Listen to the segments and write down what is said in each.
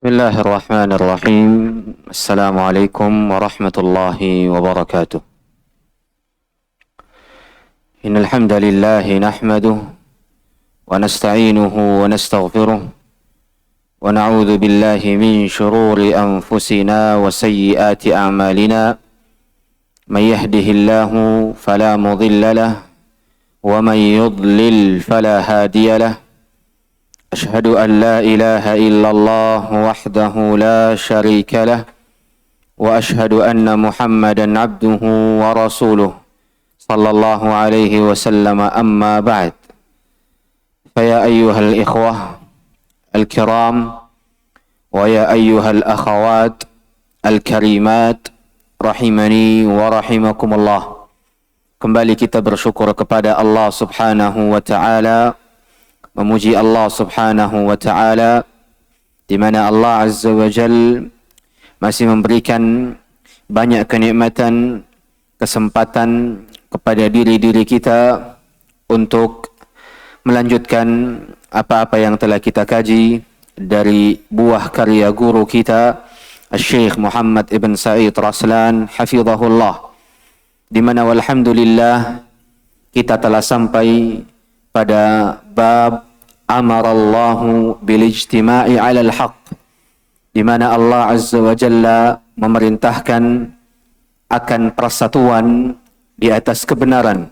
بسم الله الرحمن الرحيم. السلام عليكم ورحمة الله وبركاته. إن الحمد لله نحمده ونستعينه ونستغفره ونعوذ بالله من شرور أنفسنا وسيئات أعمالنا. من يهده الله فلا مضل له ومن يضلل فلا هادي له. أشهد أن لا إله إلا الله وحده لا شريك له وأشهد أن محمدا عبده ورسوله صلى الله عليه وسلم. أما بعد، فيا أيها الإخوة الكرام ويا أيها الأخوات الكريمات rahimani wa rahimakumullah. Kembali kita bersyukur kepada Allah Subhanahu wa taala, memuji Allah Subhanahu wa taala di mana Allah Azza wa Jal masih memberikan banyak kenikmatan, kesempatan kepada diri-diri kita untuk melanjutkan apa-apa yang telah kita kaji dari buah karya guru kita Syekh Muhammad ibn Sa'id Raslan hafizahullah, di mana walhamdulillah kita telah sampai pada bab amarallahu bil ijtima'i 'alal haqq, di mana Allah Azza wa Jalla memerintahkan akan persatuan di atas kebenaran.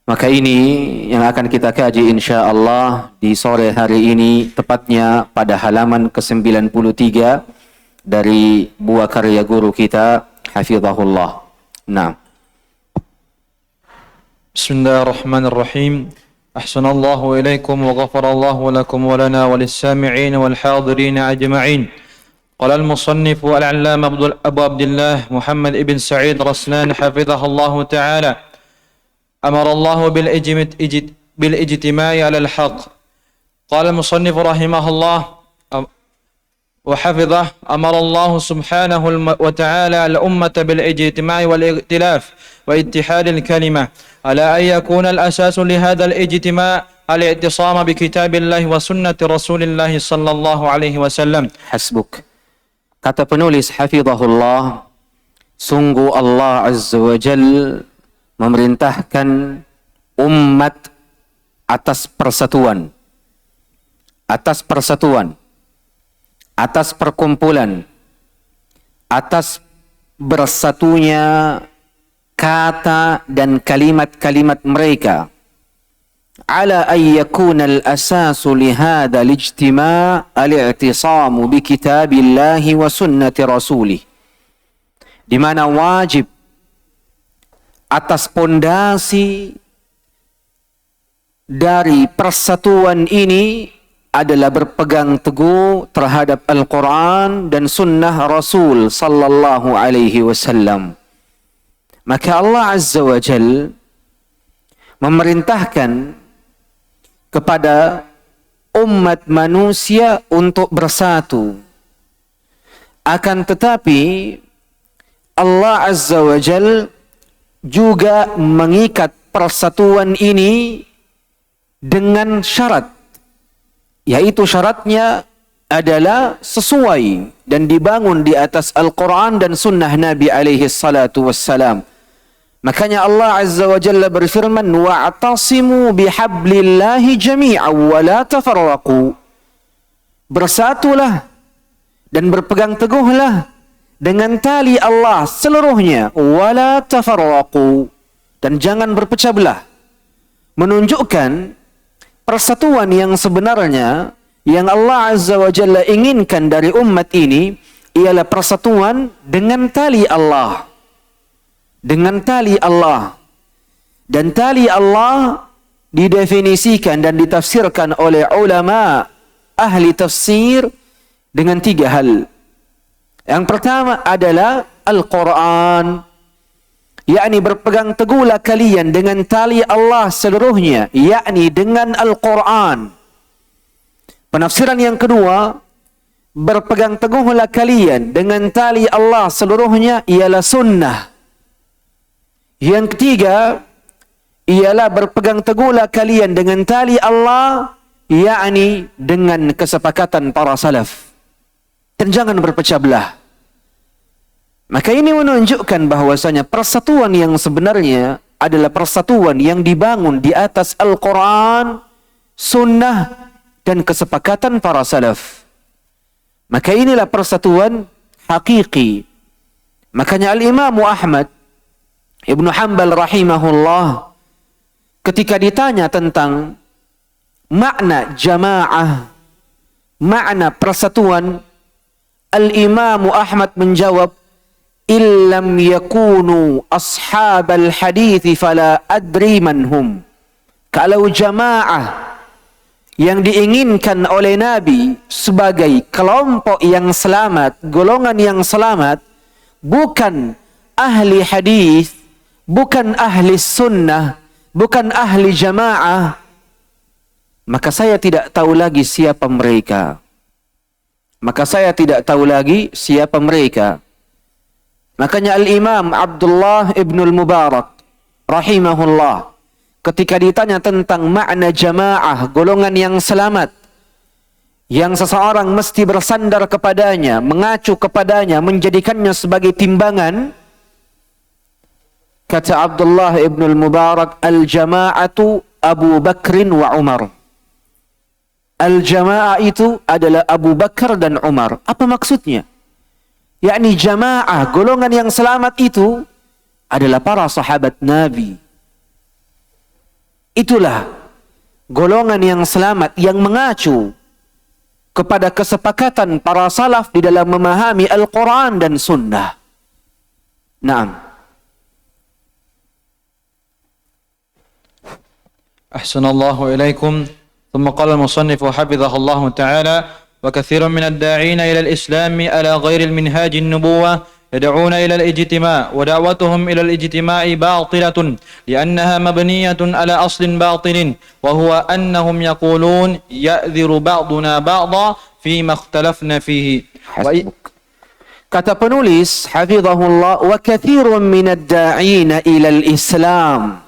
Maka ini yang akan kita kaji insyaallah di sore hari ini, tepatnya pada halaman ke-93 dari buah karya guru kita hafizahullah. Nah. Bismillahirrahmanirrahim. Ahsanallahu ilaikum wa ghafarallahu lakum wa lana wa lis-sami'in wal hadirin ajma'in. Qala al-musannif wal-'allama Abu Abdullah Muhammad ibn Sa'id Raslan hafizahullahu ta'ala. أمر الله بالاجتماع على الحق. قال المصنف رحمه الله وحفظه: أمر الله سبحانه وتعالى الأمة بالاجتماع والائتلاف واتحاد الكلمة، على أن يكون الأساس لهذا الاجتماع الاعتصام بكتاب الله وسنة رسول الله صلى الله عليه وسلم. Hasbuk. Kata penulis hafizahullah, sungguh Allah Azza wa Jal memerintahkan umat atas persatuan, atas perkumpulan, atas bersatunya kata dan kalimat-kalimat mereka. Ala an yakuna al-asasu li hadha al-ijtima' al-i'tisamu bi kitabillahi wa sunnati rasulih, di mana wajib atas pondasi dari persatuan ini adalah berpegang teguh terhadap Al-Quran dan sunnah Rasul sallallahu alaihi wasallam. Maka Allah Azza wa Jal memerintahkan kepada umat manusia untuk bersatu. Akan tetapi Allah Azza wa Jal juga mengikat persatuan ini dengan syarat, yaitu syaratnya adalah sesuai dan dibangun di atas Al-Quran dan sunnah Nabi alaihi salatu wassalam. Makanya Allah Azza wa Jalla berfirman, wa'tasimu bihablillahi jami'an wa la tafarraqu. Bersatulah dan berpegang teguhlah dengan tali Allah seluruhnya, wala tafarraqu, dan jangan berpecah belah. Menunjukkan persatuan yang sebenarnya yang Allah Azza wa Jalla inginkan dari umat ini ialah persatuan dengan tali Allah. Dengan tali Allah. Dan tali Allah didefinisikan dan ditafsirkan oleh ulama ahli tafsir dengan 3 hal. Yang pertama adalah Al-Quran, yakni berpegang teguhlah kalian dengan tali Allah seluruhnya, yakni dengan Al-Quran. Penafsiran yang kedua, berpegang teguhlah kalian dengan tali Allah seluruhnya, ialah sunnah. Yang ketiga ialah berpegang teguhlah kalian dengan tali Allah yakni dengan kesepakatan para salaf. Dan jangan berpecah belah. Maka ini menunjukkan bahwasanya persatuan yang sebenarnya adalah persatuan yang dibangun di atas Al-Quran, Sunnah, dan kesepakatan para salaf. Maka inilah persatuan hakiki. Makanya Al-Imam Ahmad Ibnu Hanbal rahimahullah ketika ditanya tentang makna jamaah, makna persatuan, Al-Imam Ahmad menjawab, illam yakunu ashabal hadithi fala adri man hum. Kalau jamaah yang diinginkan oleh Nabi sebagai kelompok yang selamat, golongan yang selamat, bukan ahli hadis, bukan ahli sunnah, bukan ahli jamaah, maka saya tidak tahu lagi siapa mereka. Maka saya tidak tahu lagi siapa mereka. Makanya Al-Imam Abdullah ibn al-Mubarak rahimahullah ketika ditanya tentang makna jamaah, golongan yang selamat, yang seseorang mesti bersandar kepadanya, mengacu kepadanya, menjadikannya sebagai timbangan, kata Abdullah ibn al-Mubarak, al-jama'atu Abu Bakrin wa Umar. Al-jama'ah itu adalah Abu Bakar dan Umar. Apa maksudnya? Yakni jamaah, golongan yang selamat itu adalah para sahabat Nabi. Itulah golongan yang selamat yang mengacu kepada kesepakatan para salaf di dalam memahami Al-Quran dan Sunnah. Naam. Ahsanallahu ilaikum. ثم قال المصنف حفظه الله تعالى: وكثير من الداعين إلى الإسلام على غير المنهاج النبوة يدعون إلى الاجتماع، ودعوتهم إلى الاجتماع باطلة لأنها مبنية على أصل باطل، وهو أنهم يقولون يأذر بعضنا بعضا فيما اختلفنا فيه. Kata penulis hafizahullah, wa kathirun min ad-da'ina ila al-Islam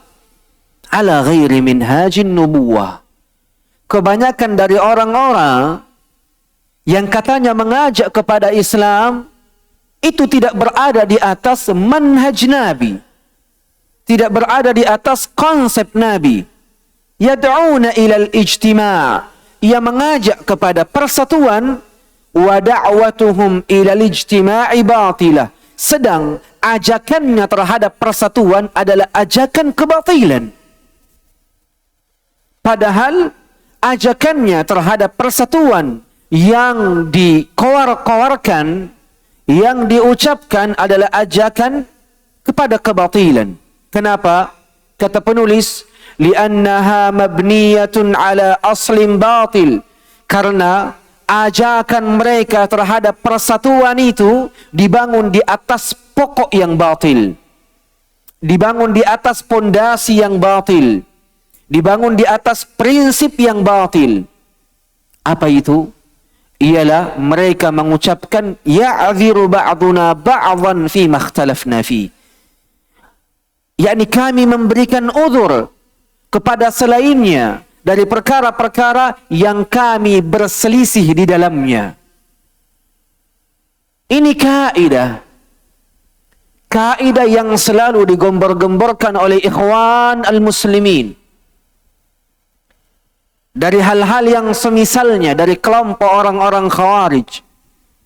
ala ghairi minhajin nubuwah. Kebanyakan dari orang-orang yang katanya mengajak kepada Islam itu tidak berada di atas manhaj Nabi, tidak berada di atas konsep Nabi. Yad'una ilal ijtima', ia mengajak kepada persatuan, wa da'watuhum ilal ijtima'i batilah, sedang ajakannya terhadap persatuan adalah ajakan kebatilan. Padahal ajakannya terhadap persatuan yang dikoar-koarkan, yang diucapkan adalah ajakan kepada kebatilan. Kenapa? Kata penulis, li'annaha mabniyatun ala aslin batil. Karena ajakan mereka terhadap persatuan itu dibangun di atas pokok yang batil, dibangun di atas pondasi yang batil, dibangun di atas prinsip yang batil. Apa itu? Ialah mereka mengucapkan ya'dhiru ba'duna ba'dhan fi ma ikhtalafna fi. Yakni kami memberikan uzur kepada selainnya dari perkara-perkara yang kami berselisih di dalamnya. Ini kaidah yang selalu digembor-gemborkan oleh ikhwan al-muslimin. Dari hal-hal yang semisalnya dari kelompok orang-orang Khawarij,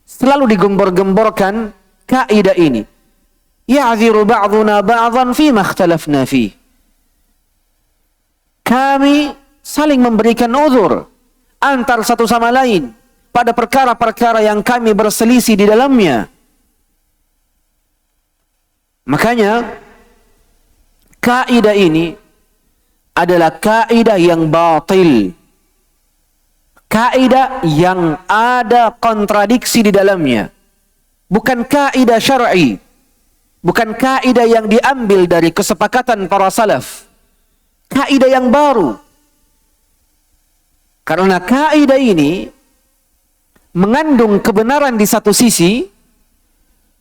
selalu digembor-gemborkan kaidah ini. Ya'dhiru ba'duna ba'dhan fi ma ikhtalafna fi. Kami saling memberikan uzur antar satu sama lain pada perkara-perkara yang kami berselisih di dalamnya. Makanya kaidah ini adalah kaidah yang batil, kaidah yang ada kontradiksi di dalamnya, bukan kaidah syar'i, bukan kaidah yang diambil dari kesepakatan para salaf, kaidah yang baru. Karena kaidah ini mengandung kebenaran di satu sisi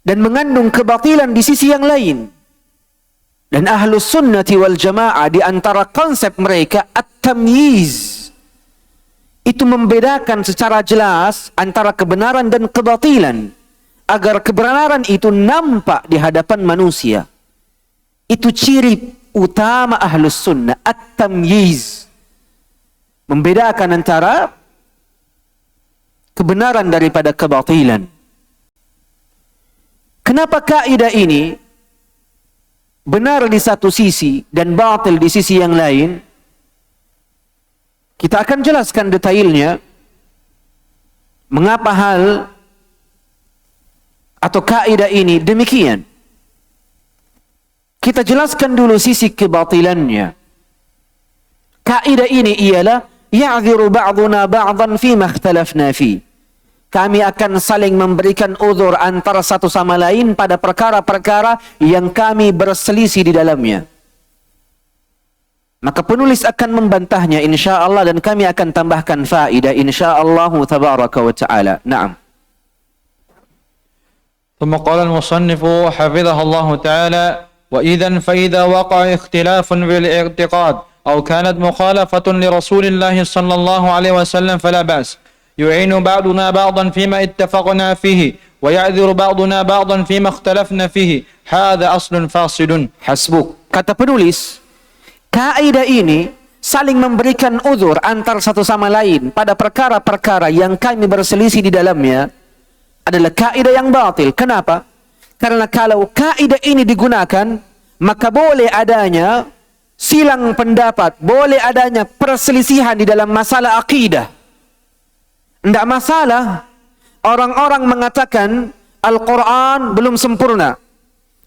dan mengandung kebatilan di sisi yang lain. Dan ahlus sunnati wal jamaah di antara konsep mereka at-tamyiz, itu membedakan secara jelas antara kebenaran dan kebatilan, agar kebenaran itu nampak di hadapan manusia. Itu ciri utama ahlus sunnah, at-tamyiz, membedakan antara kebenaran daripada kebatilan. Kenapa kaidah ini benar di satu sisi dan batil di sisi yang lain? Kita akan jelaskan detailnya mengapa hal atau kaidah ini demikian. Kita jelaskan dulu sisi kebatilannya. Kaidah ini ialah ya'dhiru ba'duna ba'dan fima ikhtalafna fi. Kami akan saling memberikan uzur antara satu sama lain pada perkara-perkara yang kami berselisih di dalamnya. Maka penulis akan membantahnya insyaallah, dan kami akan tambahkan faedah insyaallah tabaraka wa taala. Naam. ثم قال المصنف حفظه الله تعالى: وإذا فإذا وقع اختلاف في الاعتقاد أو كانت مخالفة لرسول الله صلى الله عليه وسلم فلا بأس، يعين بعضنا بعضا فيما اتفقنا فيه ويعذر بعضنا بعضا فيما اختلفنا فيه، هذا أصل فاصل. Hasbuk. Kata penulis, kaidah ini saling memberikan uzur antar satu sama lain pada perkara-perkara yang kami berselisih di dalamnya adalah kaidah yang batil. Kenapa? Karena kalau kaidah ini digunakan, maka boleh adanya silang pendapat, boleh adanya perselisihan di dalam masalah akidah. Tidak masalah orang-orang mengatakan Al-Quran belum sempurna,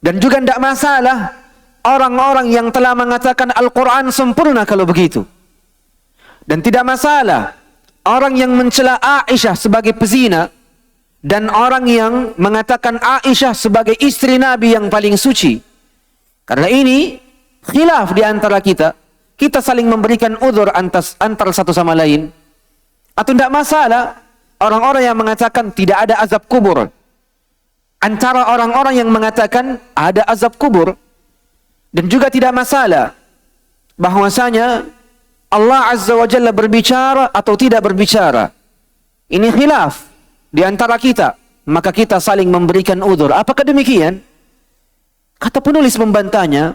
dan juga tidak masalah orang-orang yang telah mengatakan Al-Quran sempurna kalau begitu. Dan tidak masalah orang yang mencela Aisyah sebagai pezina dan orang yang mengatakan Aisyah sebagai istri Nabi yang paling suci. Karena ini khilaf di antara kita. Kita saling memberikan uzur antar satu sama lain. Atau tidak masalah orang-orang yang mengatakan tidak ada azab kubur, antara orang-orang yang mengatakan ada azab kubur. Dan juga tidak masalah bahwasanya Allah Azza wa Jalla berbicara atau tidak berbicara. Ini khilaf di antara kita, maka kita saling memberikan uzur. Apakah demikian? Kata penulis membantahnya,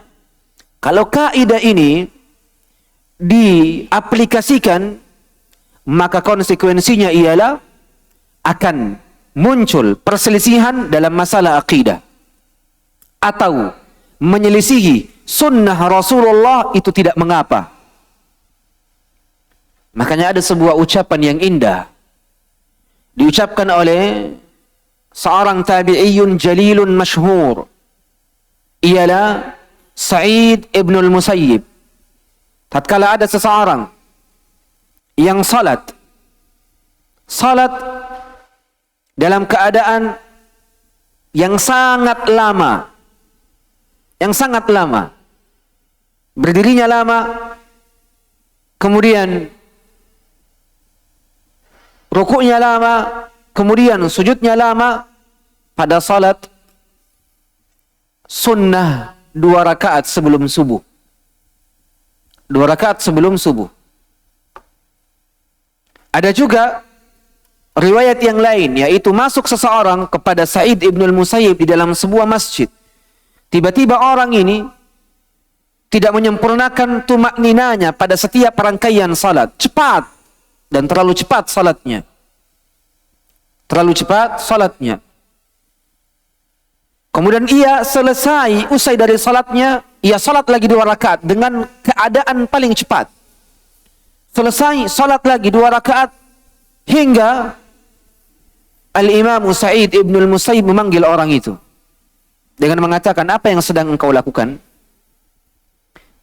kalau kaidah ini diaplikasikan, maka konsekuensinya ialah akan muncul perselisihan dalam masalah akidah, atau menyelisihi sunnah Rasulullah. Itu tidak mengapa. Makanya ada sebuah ucapan yang indah diucapkan oleh seorang tabi'iyun jalilun masyhur, ialah Sa'id ibn al-Musayyib. Tatkala ada seseorang yang salat dalam keadaan yang sangat lama, berdirinya lama, kemudian rukuknya lama, kemudian sujudnya lama, pada salat sunnah 2 rakaat sebelum subuh. 2 rakaat sebelum subuh. Ada juga riwayat yang lain, yaitu masuk seseorang kepada Sa'id ibn al-Musayyib di dalam sebuah masjid. Tiba-tiba orang ini tidak menyempurnakan tumakninanya pada setiap rangkaian salat. Cepat, dan terlalu cepat salatnya. Kemudian ia usai dari salatnya, ia salat lagi 2 rakaat dengan keadaan paling cepat. Selesai salat lagi 2 rakaat, hingga Al-Imam Sa'id ibn al-Musayyib memanggil orang itu dengan mengatakan, apa yang sedang engkau lakukan?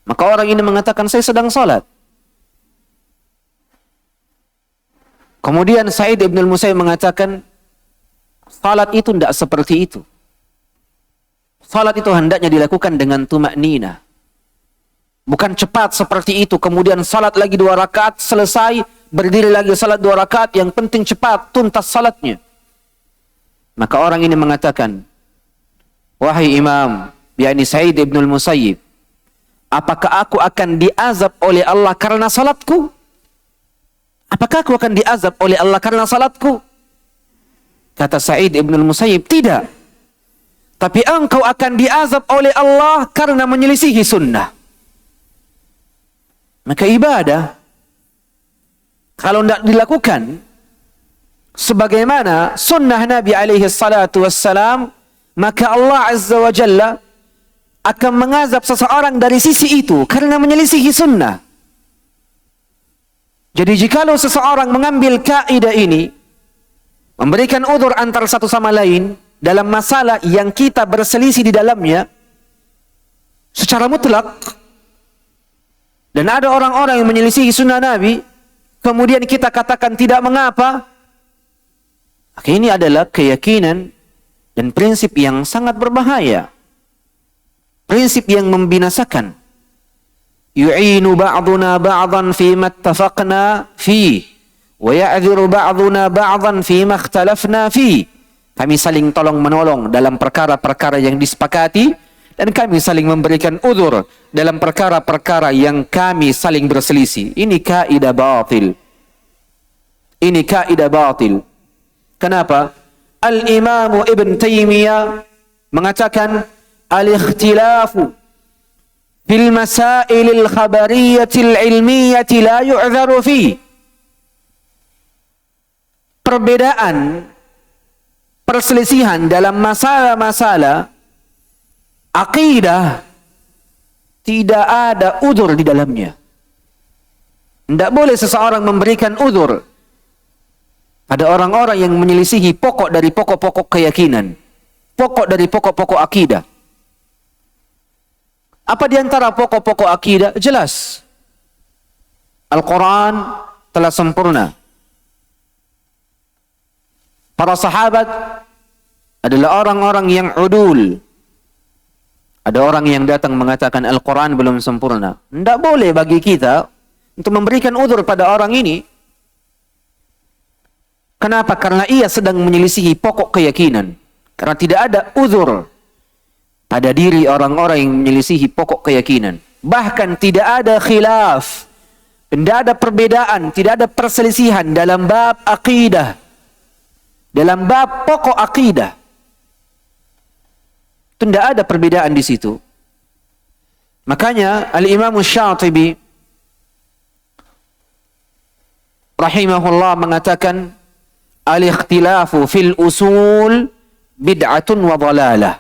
Maka orang ini mengatakan, saya sedang salat. Kemudian Sa'id ibn al-Musayyib mengatakan, salat itu tidak seperti itu. Salat itu hendaknya dilakukan dengan tumaknina. Bukan cepat seperti itu, kemudian salat lagi 2 rakaat, selesai, berdiri lagi salat 2 rakaat, yang penting cepat, tuntas salatnya. Maka orang ini mengatakan, wahai imam, yakni Sa'id ibn al-Musayyib, apakah aku akan diazab oleh Allah karena salatku? Apakah aku akan diazab oleh Allah karena salatku? Kata Sa'id ibn al-Musayyib, tidak. Tapi engkau akan diazab oleh Allah karena menyelisihi sunnah. Maka ibadah, kalau tidak dilakukan sebagaimana sunnah Nabi alaihi salatu wassalam, maka Allah azza wa jalla akan mengazab seseorang dari sisi itu karena menyelisihi sunnah. Jadi jikalau seseorang mengambil kaidah ini, memberikan udzur antara satu sama lain dalam masalah yang kita berselisih di dalamnya secara mutlak, dan ada orang-orang yang menyelisihi sunnah Nabi, kemudian kita katakan tidak mengapa, maka ini adalah keyakinan dan prinsip yang sangat berbahaya, prinsip yang membinasakan. Yu'inu ba'duna ba'dan fima ittafaqna fi wa ya'dhiru ba'duna ba'dan fima ikhtalafna fi. Kami saling tolong menolong dalam perkara-perkara yang disepakati, dan kami saling memberikan udzur dalam perkara-perkara yang kami saling berselisih. Ini kaidah batil. Ini kaidah batil. Kenapa? Al-Imam Ibn Taymiyah mengatakan al-ikhtilafu fil masailil khabariyatil ilmiyati la yu'dharu fi. Perbedaan, perselisihan dalam masalah-masalah akidah tidak ada udzur di dalamnya. Tidak boleh seseorang memberikan udzur pada orang-orang yang menyelisihi pokok dari pokok-pokok keyakinan, pokok dari pokok-pokok akidah. Apa di antara pokok-pokok akidah? Jelas. Al-Quran telah sempurna. Para sahabat adalah orang-orang yang udul. Ada orang yang datang mengatakan Al-Quran belum sempurna. Tidak boleh bagi kita untuk memberikan udzur pada orang ini. Kenapa? Karena ia sedang menyelisihi pokok keyakinan. Karena tidak ada udzur pada diri orang-orang yang menyelisihi pokok keyakinan. Bahkan tidak ada khilaf, tidak ada perbedaan, tidak ada perselisihan dalam bab akidah, dalam bab pokok akidah. Tidak ada perbedaan di situ. Makanya Al-Imam Syatibi rahimahullah mengatakan al-ikhtilafu fil usul bid'atun wa dhalalah.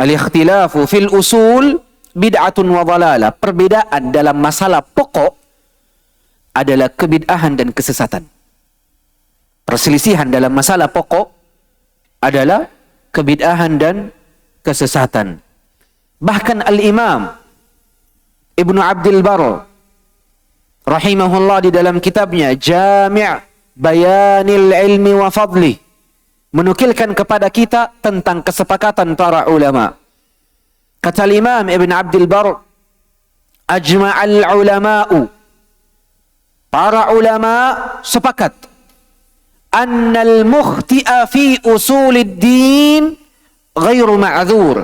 Al-ikhtilafu fil usul bid'atun wa dhalalah. Perbedaan dalam masalah pokok adalah kebid'ahan dan kesesatan. Perselisihan dalam masalah pokok adalah kebid'ahan dan kesesatan. Bahkan Al-Imam Ibnu Abdul Barr rahimahullah di dalam kitabnya Jami' Bayanil Ilmi wa Fadli menukilkan kepada kita tentang kesepakatan para ulama. Kata Imam Ibn Abdul Barr, ajma'al ulama'u, para ulama sepakat, annal mukhti'a fi usulid din ghairu ma'dzur,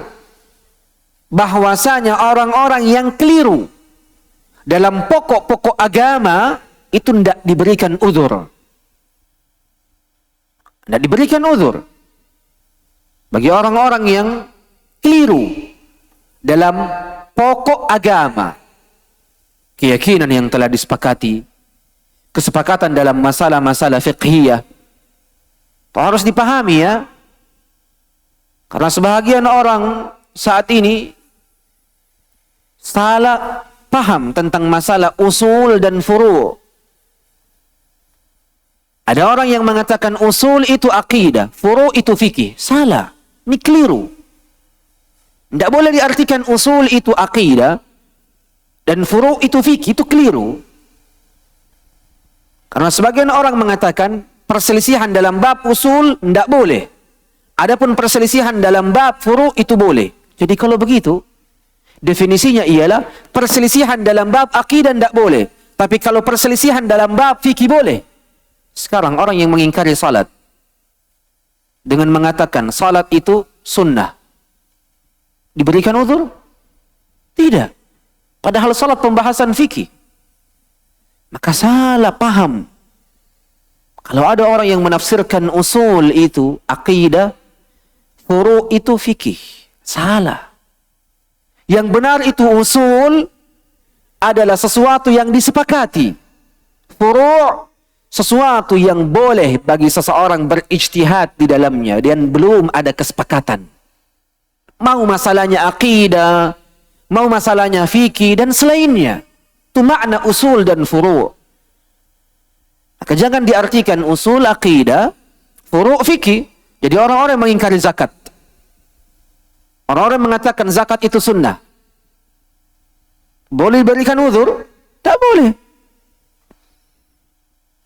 bahwasanya orang-orang yang keliru dalam pokok-pokok agama itu tidak diberikan uzur. Tidak diberikan uzur bagi orang-orang yang keliru dalam pokok agama, keyakinan yang telah disepakati, kesepakatan dalam masalah-masalah fiqhiyah. Harus dipahami ya, karena sebahagian orang saat ini salah paham tentang masalah usul dan furu'. Ada orang yang mengatakan usul itu akidah, furu' itu fikih. Salah. Ini keliru. Tidak boleh diartikan usul itu akidah dan furu' itu fikih. Itu keliru. Karena sebagian orang mengatakan perselisihan dalam bab usul tidak boleh. Adapun perselisihan dalam bab furu' itu boleh. Jadi kalau begitu, definisinya ialah perselisihan dalam bab akidah tidak boleh. Tapi kalau perselisihan dalam bab fikih boleh. Sekarang orang yang mengingkari salat dengan mengatakan salat itu sunnah, diberikan uzur? Tidak. Padahal salat pembahasan fikih. maka salah paham. Kalau ada orang yang menafsirkan usul itu akidah, furu' itu fikih, salah. Yang benar itu usul adalah sesuatu yang disepakati. Furu' sesuatu yang boleh bagi seseorang berijtihad di dalamnya dan belum ada kesepakatan. Mau masalahnya akidah, mau masalahnya fikih dan selainnya. Itu makna usul dan furu'. Maka jangan diartikan usul akidah, furu' fikih. Jadi orang-orang mengingkari zakat. Orang-orang mengatakan zakat itu sunnah. Boleh berikan uzur? Tak boleh.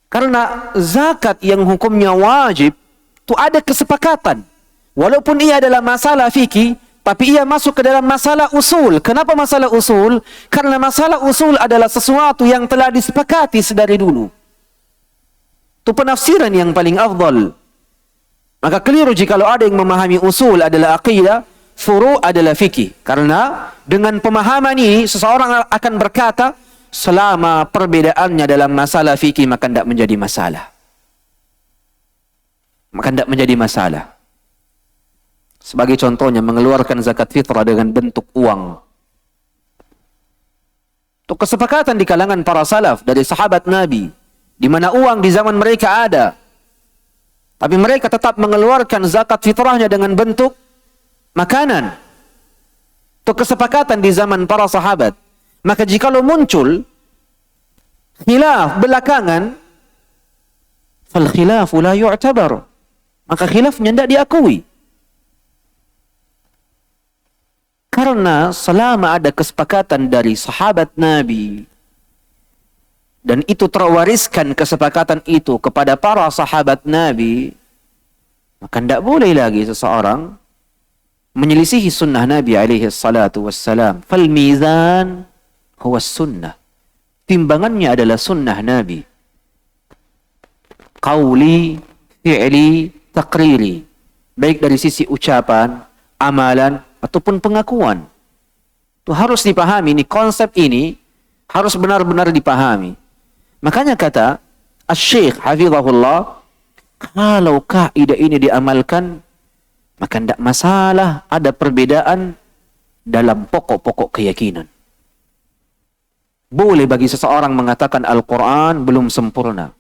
Karena zakat yang hukumnya wajib, itu ada kesepakatan. Walaupun ia adalah masalah fikih, tapi ia masuk ke dalam masalah usul. Kenapa masalah usul? Karena masalah usul adalah sesuatu yang telah disepakati sedari dulu. Itu penafsiran yang paling afdal. Maka keliru jika ada yang memahami usul adalah aqidah, furu' adalah fikih. Karena dengan pemahaman ini, seseorang akan berkata, selama perbedaannya dalam masalah fikih, maka tidak menjadi masalah. Maka tidak menjadi masalah. Sebagai contohnya, mengeluarkan zakat fitrah dengan bentuk uang. Itu kesepakatan di kalangan para salaf, dari sahabat Nabi, di mana uang di zaman mereka ada. Tapi mereka tetap mengeluarkan zakat fitrahnya dengan bentuk makanan. Itu kesepakatan di zaman para sahabat. Maka jikalau muncul khilaf belakangan, fal khilafu la yu'tabar. Maka khilafnya tidak diakui. Karena selama ada kesepakatan dari sahabat Nabi, dan itu terwariskan kesepakatan itu kepada para sahabat Nabi, maka tidak boleh lagi seseorang menyelisihi sunnah Nabi alaihi salatu wassalam. Fal mizan huwa sunnah. Timbangannya adalah sunnah Nabi. Qauli, fi'li, taqriri. Baik dari sisi ucapan, amalan, ataupun pengakuan. Itu harus dipahami, ini konsep ini harus benar-benar dipahami. Makanya kata Asy-Syaikh hafizahullah, kalau kaidah ini diamalkan, maka tidak masalah ada perbedaan dalam pokok-pokok keyakinan. Boleh bagi seseorang mengatakan Al-Quran belum sempurna.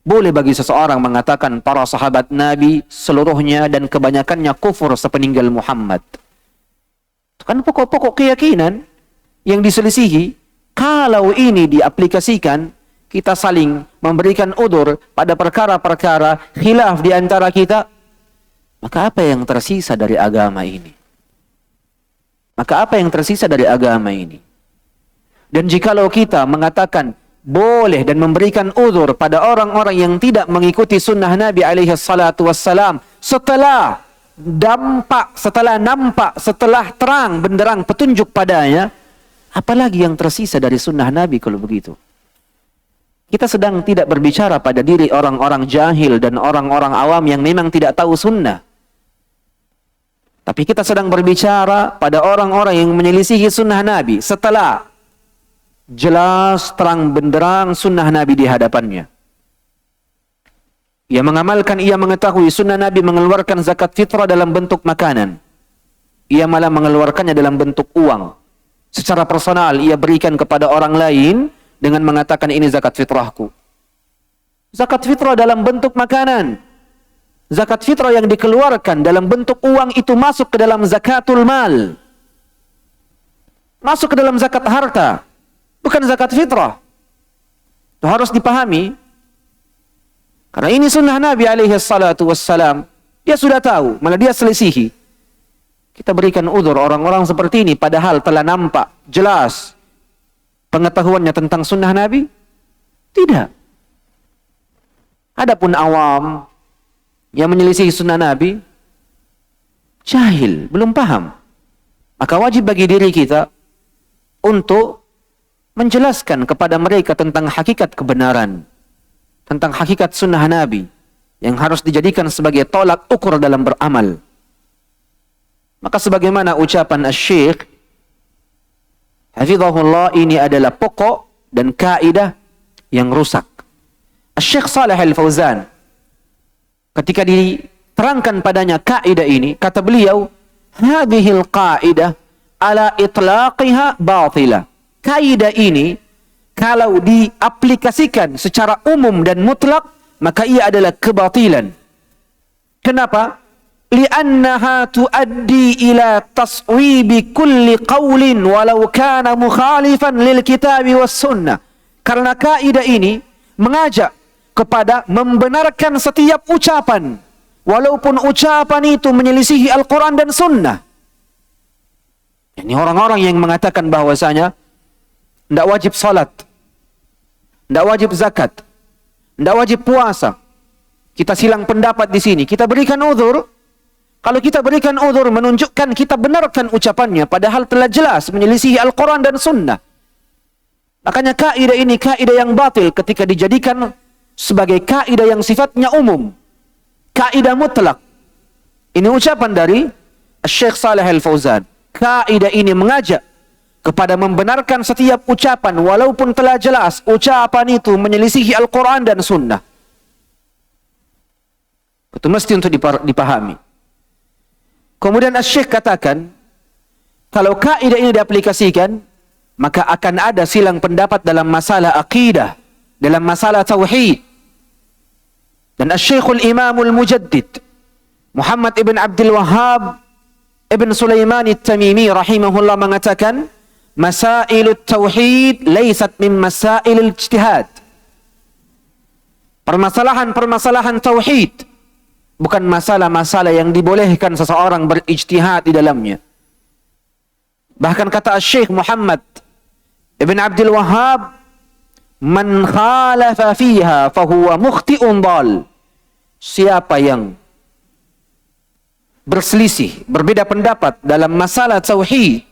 Boleh bagi seseorang mengatakan para sahabat Nabi seluruhnya dan kebanyakannya kufur sepeninggal Muhammad. Itu kan pokok-pokok keyakinan yang diselisihi. Kalau ini diaplikasikan, kita saling memberikan udzur pada perkara-perkara khilaf di antara kita, maka apa yang tersisa dari agama ini? Maka apa yang tersisa dari agama ini? Dan jikalau kita mengatakan boleh dan memberikan udzur pada orang-orang yang tidak mengikuti sunnah Nabi alaihi salatu wassalam, setelah nampak, setelah terang benderang petunjuk padanya, apalagi yang tersisa dari sunnah Nabi kalau begitu? Kita sedang tidak berbicara pada diri orang-orang jahil dan orang-orang awam yang memang tidak tahu sunnah. Tapi kita sedang berbicara pada orang-orang yang menyelisihi sunnah Nabi setelah jelas terang benderang sunnah Nabi di hadapannya. Ia mengamalkan, ia mengetahui sunnah Nabi mengeluarkan zakat fitrah dalam bentuk makanan. Ia malah mengeluarkannya dalam bentuk uang. Secara personal ia berikan kepada orang lain dengan mengatakan ini zakat fitrahku. Zakat fitrah dalam bentuk makanan. Zakat fitrah yang dikeluarkan dalam bentuk uang itu masuk ke dalam zakatul mal. Masuk ke dalam zakat harta. Bukan zakat fitrah. Itu harus dipahami. Karena ini sunnah Nabi alaihi salatu wassalam. Dia sudah tahu, malah dia selisihi. Kita berikan udzur orang-orang seperti ini padahal telah nampak jelas pengetahuannya tentang sunnah Nabi? Tidak. Adapun awam yang menyelisihi sunnah Nabi, jahil, belum paham. Maka wajib bagi diri kita untuk menjelaskan kepada mereka tentang hakikat kebenaran, tentang hakikat sunnah Nabi yang harus dijadikan sebagai tolak ukur dalam beramal. Maka sebagaimana ucapan Asy-Syaikh hafizahullah, ini adalah pokok dan kaidah yang rusak. Syekh Shalih Al-Fauzan ketika diterangkan padanya kaidah ini, kata beliau, hadhil qaidah ala itlaqiha batila. Kaidah ini kalau diaplikasikan secara umum dan mutlak, maka ia adalah kebatilan. Kenapa? Li'annaha tuaddi ila taswibi kulli qawlin walau kana mukhalifan lil kitabi was sunnah. Karena kaidah ini mengajak kepada membenarkan setiap ucapan, walaupun ucapan itu menyelisihi Al-Quran dan Sunnah. Ini orang-orang yang mengatakan bahwasanya tidak wajib salat, tidak wajib zakat, tidak wajib puasa. Kita silang pendapat di sini. Kita berikan uzur. Kalau kita berikan uzur menunjukkan kita benarkan ucapannya, padahal telah jelas menyelisihi Al-Quran dan Sunnah. Makanya kaidah ini kaidah yang batil ketika dijadikan sebagai kaidah yang sifatnya umum, kaidah mutlak. Ini ucapan dari Syekh Shalih Al-Fauzan. Kaidah ini mengajak kepada membenarkan setiap ucapan walaupun telah jelas ucapan itu menyelisihi Al-Quran dan Sunnah. Itu mesti untuk dipahami. Kemudian Syekh katakan, kalau kaidah ini diaplikasikan, maka akan ada silang pendapat dalam masalah akidah, dalam masalah tauhid. Dan Syekhul Imamul Mujaddid Muhammad ibn Abdul Wahhab ibn Sulaiman At-Tamimi rahimahullah mengatakan, masailut tauhid laysat min masailil ijtihad. Permasalahan-permasalahan tauhid bukan masalah-masalah yang dibolehkan seseorang berijtihad di dalamnya. Bahkan kata Syekh Muhammad ibn Abdul Wahhab, man khalafa fiha fahuwa mukhti'un dal. Siapa yang berselisih, berbeda pendapat dalam masalah tauhid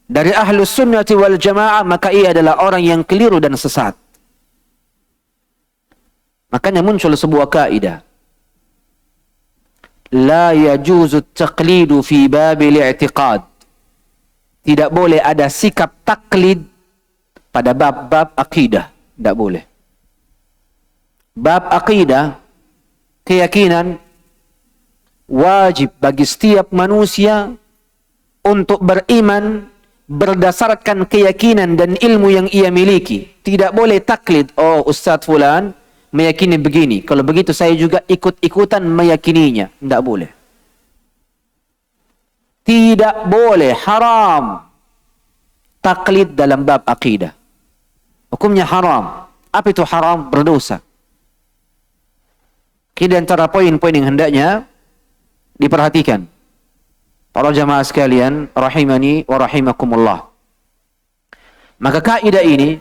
dari ahlus sunnati wal jamaah, maka ia adalah orang yang keliru dan sesat. Makanya muncul sebuah kaidah, la yajuzu taqlidu fi babil i'tiqad. Tidak boleh ada sikap taklid pada bab-bab akidah. Tidak boleh. Bab akidah, keyakinan, wajib bagi setiap manusia untuk beriman berdasarkan keyakinan dan ilmu yang ia miliki. Tidak boleh taklid, oh Ustaz Fulan meyakini begini, kalau begitu saya juga ikut-ikutan meyakininya. Tidak boleh. Tidak boleh, haram taklid dalam bab akidah. Hukumnya haram. Apa itu haram? Berdosa. Ini antara poin-poin yang hendaknya diperhatikan para jamaah sekalian rahimani wa rahimakumullah. Maka kaidah ini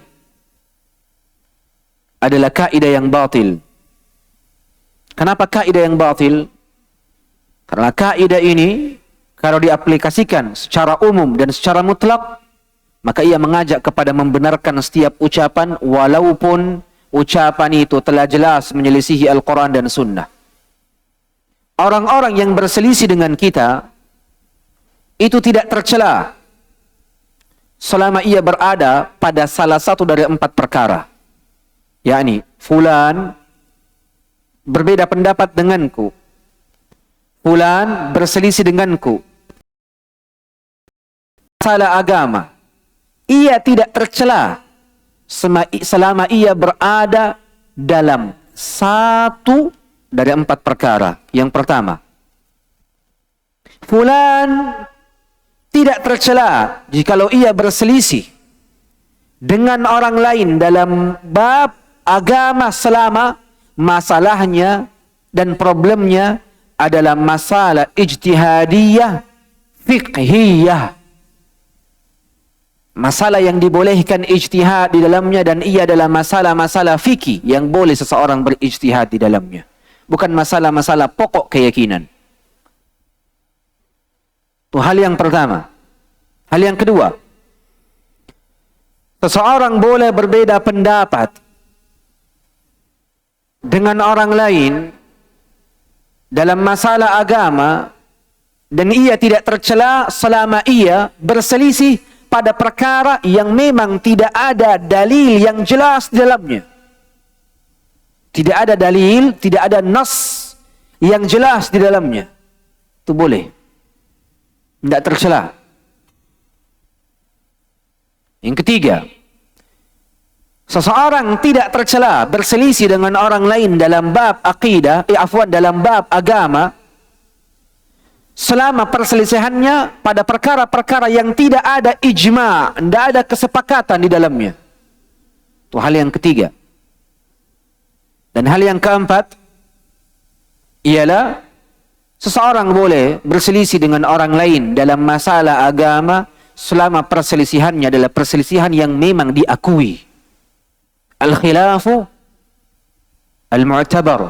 adalah kaidah yang batil. Kenapa kaidah yang batil? Karena kaidah ini kalau diaplikasikan secara umum dan secara mutlak, maka ia mengajak kepada membenarkan setiap ucapan walaupun ucapan itu telah jelas menyelisihi Al-Quran dan Sunnah. Orang-orang yang berselisih dengan kita itu tidak tercela selama ia berada pada salah satu dari 4 perkara. Yakni, fulan berbeda pendapat denganku, fulan berselisih denganku, masalah agama. Ia tidak tercela selama ia berada dalam satu dari 4 perkara. Yang pertama, fulan tidak tercela jikalau ia berselisih dengan orang lain dalam bab agama selama masalahnya dan problemnya adalah masalah ijtihadiyah, fiqhiyah. Masalah yang dibolehkan ijtihad di dalamnya, dan ia adalah masalah-masalah fikih yang boleh seseorang berijtihad di dalamnya. Bukan masalah-masalah pokok keyakinan. Itu hal yang pertama. Hal yang kedua, seseorang boleh berbeda pendapat dengan orang lain dalam masalah agama, dan ia tidak tercela selama ia berselisih pada perkara yang memang tidak ada dalil yang jelas di dalamnya. tidak ada dalil, tidak ada nas yang jelas di dalamnya, itu boleh, tidak tercela. Yang ketiga, seseorang tidak tercela berselisih dengan orang lain dalam bab akidah, dalam bab agama, selama perselisihannya pada perkara-perkara yang tidak ada ijma', tidak ada kesepakatan di dalamnya. Itu hal yang ketiga. Dan hal yang keempat ialah seseorang boleh berselisih dengan orang lain dalam masalah agama selama perselisihannya adalah perselisihan yang memang diakui. Al-khilafu al-mu'tabar.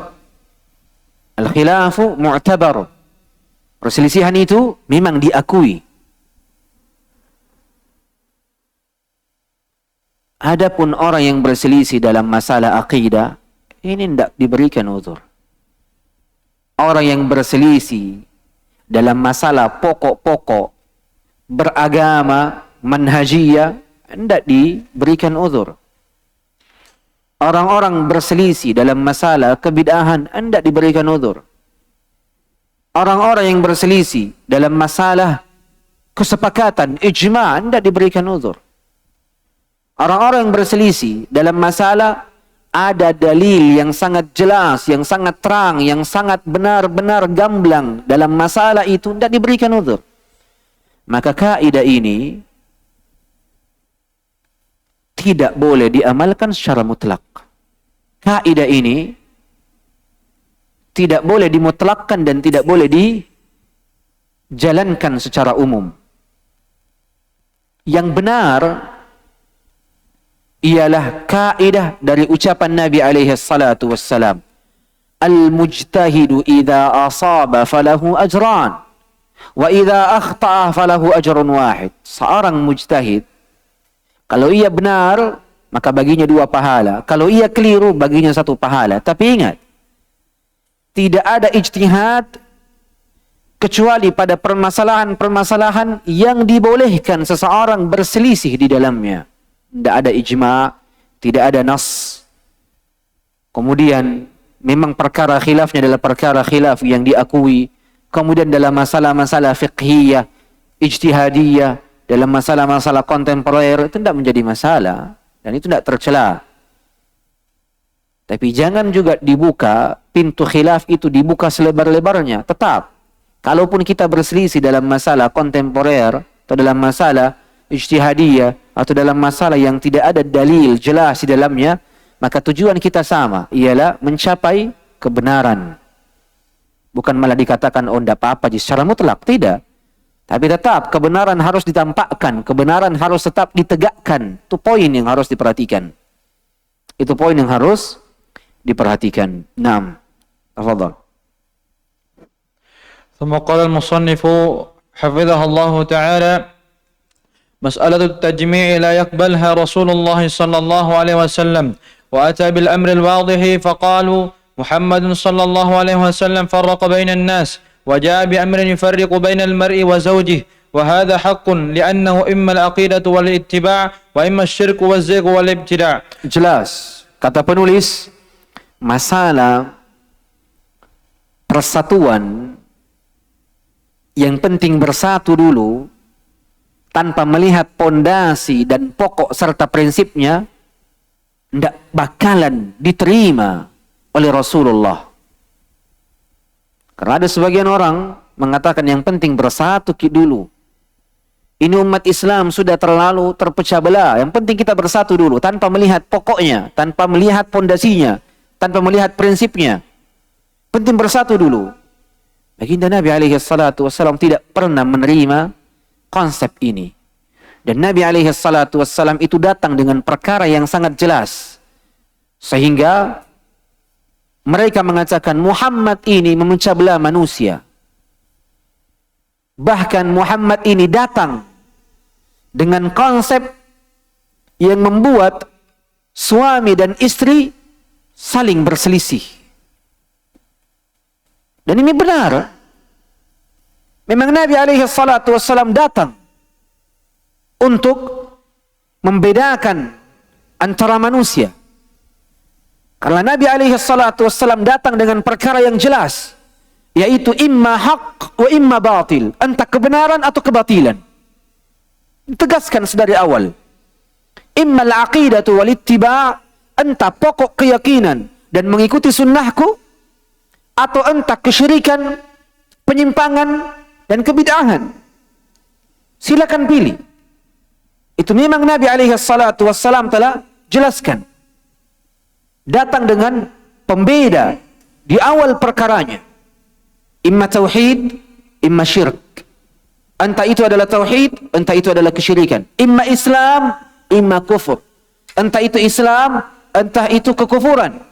Al-khilafu mu'tabar. Perselisihan itu memang diakui. Adapun orang yang berselisih dalam masalah akidah, ini tidak diberikan uzur. Orang yang berselisih dalam masalah pokok-pokok beragama, manhajiyah, tidak diberikan uzur. Orang-orang berselisih dalam masalah kebid'ahan, tidak diberikan uzur. Orang-orang yang berselisih dalam masalah kesepakatan, ijma', tidak diberikan uzur. Orang-orang yang berselisih dalam masalah ada dalil yang sangat jelas, yang sangat terang, yang sangat benar-benar gamblang dalam masalah itu, tidak diberikan uzur. Maka kaidah ini tidak boleh diamalkan secara mutlak. Kaidah ini tidak boleh dimutlakkan dan tidak boleh dijalankan secara umum. Yang benar ialah kaidah dari ucapan Nabi alaihi salatu wassalam, al-mujtahidu idza asaba falahu ajran wa idza akhta'a falahu ajrun wahid. Seorang mujtahid, kalau ia benar maka baginya 2 pahala, kalau ia keliru baginya 1 pahala. Tapi ingat, tidak ada ijtihad kecuali pada permasalahan-permasalahan yang dibolehkan seseorang berselisih di dalamnya. Tidak ada ijma', tidak ada nas. Kemudian memang perkara khilafnya adalah perkara khilaf yang diakui. Kemudian dalam masalah-masalah fiqhiyah, ijtihadiyah, dalam masalah-masalah kontemporer itu tidak menjadi masalah dan itu tidak tercela. Tapi jangan juga dibuka pintu khilaf itu, dibuka selebar-lebarnya. Tetap, kalaupun kita berselisih dalam masalah kontemporer atau dalam masalah ijtihadiyah atau dalam masalah yang tidak ada dalil jelas di dalamnya, maka tujuan kita sama, ialah mencapai kebenaran. Bukan malah dikatakan, oh tidak apa-apa secara mutlak, tidak. Tapi tetap kebenaran harus ditampakkan, kebenaran harus tetap ditegakkan. Itu poin yang harus diperhatikan. Itu poin yang harus diperhatikan. Naam. Tafadhal. ثم قال المصنف حفظه الله تعالى: مسألة التجميع لا يقبلها رسول الله صلى الله عليه وسلم، وأتى بالأمر الواضح فقالوا محمد صلى الله عليه وسلم فرق بين الناس وجاء بأمر يفرق بين المرء وزوجه، وهذا حق لأنه إما العقيدة والاتباع وإما الشرك والزيغ والابتداع. Jelas, kata penulis, masalah persatuan yang penting bersatu dulu tanpa melihat pondasi dan pokok serta prinsipnya tidak bakalan diterima oleh Rasulullah. Karena ada sebagian orang mengatakan yang penting bersatu dulu. Ini umat Islam sudah terlalu terpecah belah. Yang penting kita bersatu dulu tanpa melihat pokoknya, tanpa melihat pondasinya, tanpa melihat prinsipnya. Penting bersatu dulu. Baginda Nabi alaihi salatu wassalam tidak pernah menerima konsep ini. Dan Nabi alaihi salatu wassalam itu datang dengan perkara yang sangat jelas. Sehingga mereka mengatakan Muhammad ini memecah belah manusia. Bahkan Muhammad ini datang dengan konsep yang membuat suami dan istri saling berselisih. Dan ini benar. Memang Nabi alaihi salatu wassalam datang untuk membedakan antara manusia. Karena Nabi alaihi salatu wassalam datang dengan perkara yang jelas, yaitu imma haq wa imma batil, entah kebenaran atau kebatilan. Tegaskan sedari awal. Imma al-aqidatu wal ittiba', entah pokok keyakinan dan mengikuti sunnahku, atau entah kesyirikan, penyimpangan dan kebid'ahan. Silakan pilih. Itu memang Nabi alaihi salatu wassalam telah jelaskan. Datang dengan pembeda di awal perkaranya. Imma tauhid, imma syirk. Entah itu adalah tauhid, entah itu adalah kesyirikan. Imma Islam, imma kufur. Entah itu Islam, entah itu kekufuran.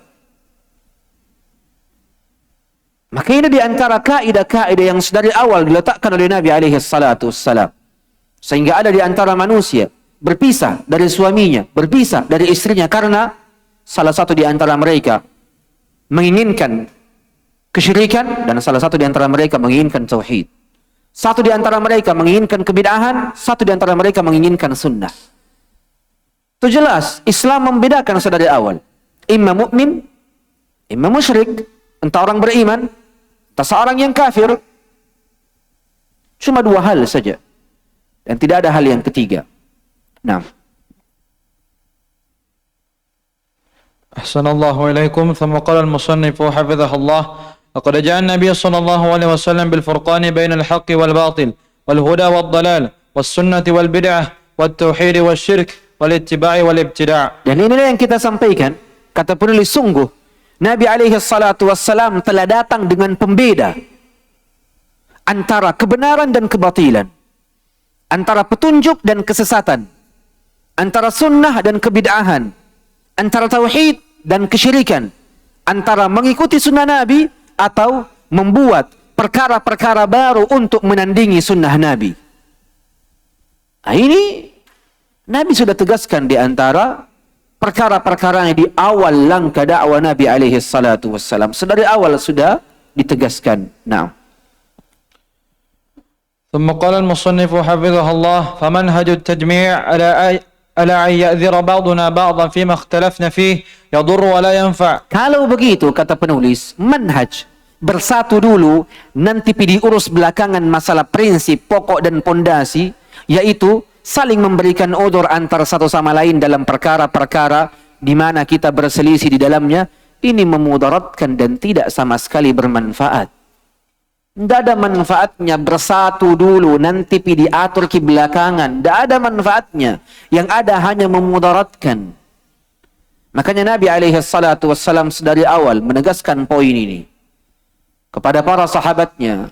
Maka ini di antara kaidah-kaidah yang sedari awal diletakkan oleh Nabi alaihi salatu wassalam. Sehingga ada di antara manusia berpisah dari suaminya, berpisah dari istrinya karena salah satu di antara mereka menginginkan kesyirikan dan salah satu di antara mereka menginginkan tauhid. Satu di antara mereka menginginkan kebid'ahan, satu di antara mereka menginginkan sunnah. Itu jelas, Islam membedakan sedari awal. Imma mukmin, imma musyrik, entah orang beriman, entah seorang yang kafir. Cuma dua hal saja. Dan tidak ada hal yang ketiga. Nah. أحسن الله إليكم. ثم قال المصنف حفظه الله: لقد جاء النبي صلى الله عليه وسلم بالفرقان بين الحق والباطل والهدى والضلال والسنة والبدعة والتوحيد والشرك والاتباع والابتداع. Dan inilah yang kita sampaikan, kata penulis, sungguh Nabi alaihi salatu wassalam telah datang dengan pembeda antara kebenaran dan kebatilan, antara petunjuk dan kesesatan, antara sunnah dan kebid'ahan, antara tauhid dan kesyirikan, antara mengikuti sunnah Nabi atau membuat perkara-perkara baru untuk menandingi sunnah Nabi. Nah, ini Nabi sudah tegaskan di antara perkara-perkaranya di awal langkah dakwah Nabi alaihi salatu wassalam. Sedari awal sudah ditegaskan. Nah. ثم قال المصنف حفظه الله: فمنهج التجميع على أن يأذر بعضنا بعضا فيما اختلفنا فيه يضر ولا ينفع. Kalau begitu, kata penulis, manhaj bersatu dulu, nanti diurus belakangan masalah prinsip, pokok dan pondasi, yaitu saling memberikan udzur antara satu sama lain dalam perkara-perkara di mana kita berselisih di dalamnya. Ini memudaratkan dan tidak sama sekali bermanfaat. Tidak ada manfaatnya bersatu dulu, nanti diatur ke belakangan. Tidak ada manfaatnya. Yang ada hanya memudaratkan. Makanya Nabi alaihi salatu wassalam sedari awal menegaskan poin ini kepada para sahabatnya.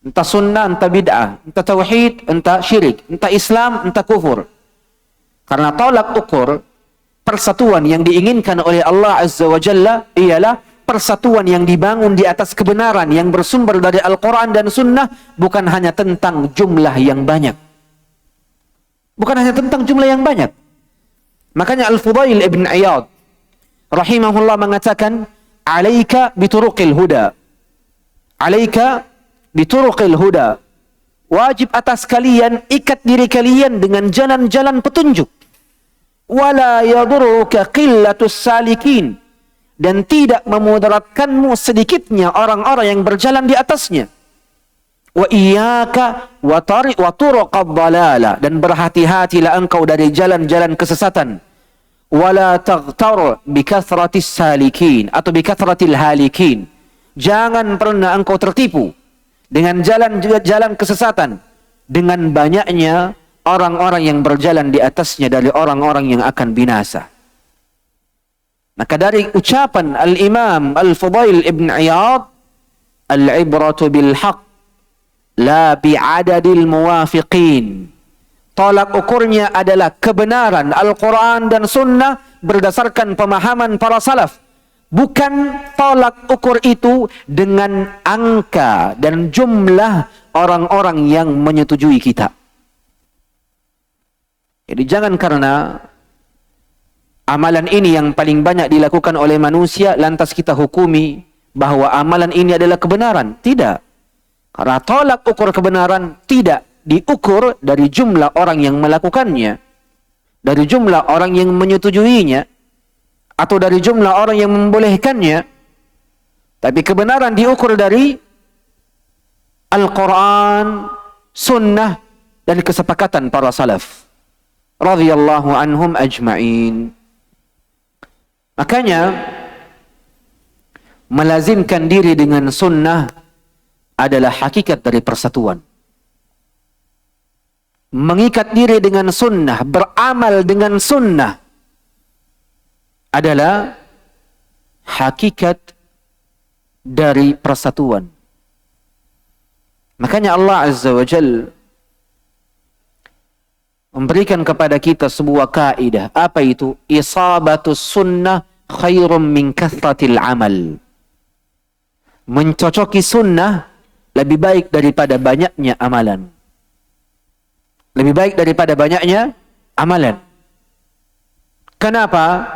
Entah sunnah, entah bid'ah, entah tauhid, entah syirik, entah Islam, entah kufur. Karena tolak ukur persatuan yang diinginkan oleh Allah Azza wa Jalla ialah persatuan yang dibangun di atas kebenaran yang bersumber dari Al-Quran dan Sunnah, bukan hanya tentang jumlah yang banyak. Bukan hanya tentang jumlah yang banyak. Makanya Al-Fudail ibn Iyad rahimahullah mengatakan, alaika bituruqil huda. Alaika bituruqil huda. Wajib atas kalian, ikat diri kalian dengan jalan-jalan petunjuk. Wala yadurruka qillatus salikin. Dan tidak memudaratkanmu sedikitnya orang-orang yang berjalan di atasnya. Wa iyyaka wa turuqad dhalala, dan berhati-hatilah engkau dari jalan-jalan kesesatan. Wala taghtar bi kathratis salikin atau bi kathratil halikin. Jangan pernah engkau tertipu dengan jalan-jalan kesesatan, dengan banyaknya orang-orang yang berjalan di atasnya dari orang-orang yang akan binasa. Maka dari ucapan Al-Imam Al-Fudail ibn Iyad, al-ibratu bil haq la bi'adadil muwafiqin. Tolak ukurnya adalah kebenaran Al-Quran dan Sunnah berdasarkan pemahaman para salaf. Bukan tolak ukur itu dengan angka dan jumlah orang-orang yang menyetujui kita. Jadi jangan karena amalan ini yang paling banyak dilakukan oleh manusia, lantas kita hukumi bahwa amalan ini adalah kebenaran. Tidak. Karena tolak ukur kebenaran tidak diukur dari jumlah orang yang melakukannya, dari jumlah orang yang menyetujuinya, atau dari jumlah orang yang membolehkannya, tapi kebenaran diukur dari Al-Quran, sunnah, dan kesepakatan para salaf radhiyallahu anhum ajma'in. Makanya melazimkan diri dengan sunnah adalah hakikat dari persatuan. Mengikat diri dengan sunnah, beramal dengan sunnah adalah hakikat dari persatuan. Makanya Allah Azza wa Jalla memberikan kepada kita sebuah kaidah. Apa itu? Isabatus sunnah khairum min kathratil amal. Mencocoki sunnah lebih baik daripada banyaknya amalan. Lebih baik daripada banyaknya amalan. Kenapa?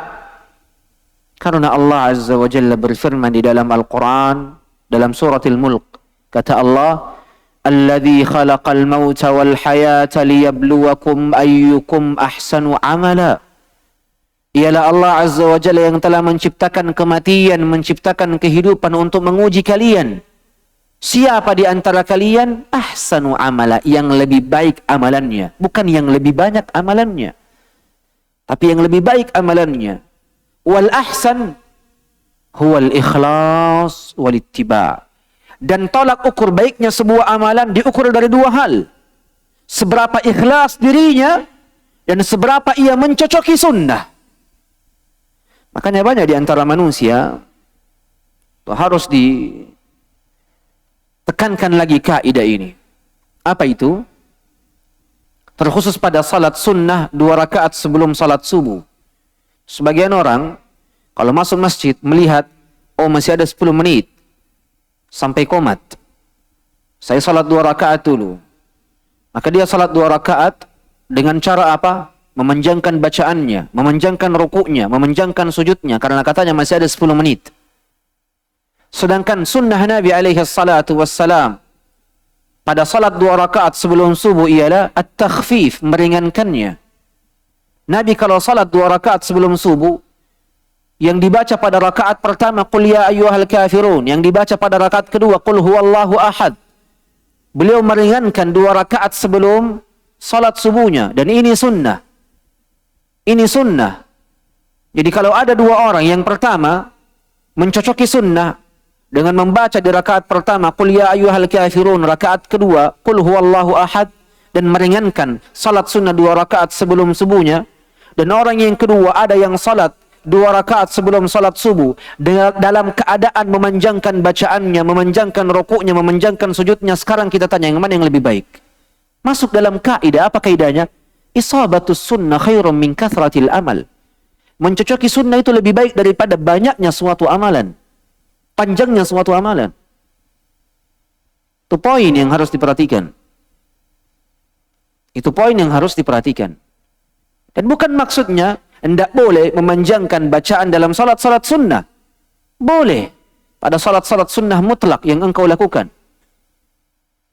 Karena Allah Azza wa Jalla berfirman di dalam Al-Quran, dalam surat Al-Mulk. Kata Allah, Alladhi khalaqal mauta wal hayata liyabluwakum ayyukum ahsanu amala. Ialah Allah Azza wa Jalla yang telah menciptakan kematian, menciptakan kehidupan untuk menguji kalian. Siapa di antara kalian ahsanu amala, yang lebih baik amalannya, bukan yang lebih banyak amalannya, tapi yang lebih baik amalannya. Wal ahsan huwal ikhlas wal ittiba. Dan tolak ukur baiknya sebuah amalan diukur dari dua hal: seberapa ikhlas dirinya dan seberapa ia mencocoki sunnah. Makanya banyak di antara manusia harus ditekankan lagi kaidah ini. Apa itu? Terkhusus pada salat sunnah 2 rakaat sebelum salat subuh. Sebagian orang kalau masuk masjid melihat, oh masih ada 10 menit sampai qomat, saya salat 2 rakaat dulu. Maka dia salat 2 rakaat dengan cara apa? Memanjangkan bacaannya, memanjangkan rukuknya, memanjangkan sujudnya, karena katanya masih ada 10 menit. Sedangkan sunnah Nabi alaihi salatu wassalam pada salat 2 rakaat sebelum subuh ialah at-takhfif, meringankannya. Nabi kalau salat 2 rakaat sebelum subuh, yang dibaca pada rakaat pertama qul ya ayyuhal kafirun, yang dibaca pada rakaat kedua qul huwallahu ahad. Beliau meringankan 2 rakaat sebelum salat subuhnya, dan ini sunnah. Ini sunnah. Jadi kalau ada 2 orang, yang pertama mencocoki sunnah dengan membaca di rakaat pertama qul ya ayyuhal kafirun, rakaat kedua qul huwallahu ahad, dan meringankan salat sunnah 2 rakaat sebelum subuhnya, dan orang yang kedua ada yang salat 2 rakaat sebelum salat subuh dalam keadaan memanjangkan bacaannya, memanjangkan rukuknya, memanjangkan sujudnya. Sekarang kita tanya, yang mana yang lebih baik? Masuk dalam kaidah. Apa kaidahnya? Isabatus sunnah khairum min kathratil amal. Mencocoki sunnah itu lebih baik daripada banyaknya suatu amalan, panjangnya suatu amalan. Itu poin yang harus diperhatikan. Itu poin yang harus diperhatikan. Dan bukan maksudnya hendak boleh memanjangkan bacaan dalam salat-salat sunnah. Boleh pada salat-salat sunnah mutlak yang engkau lakukan,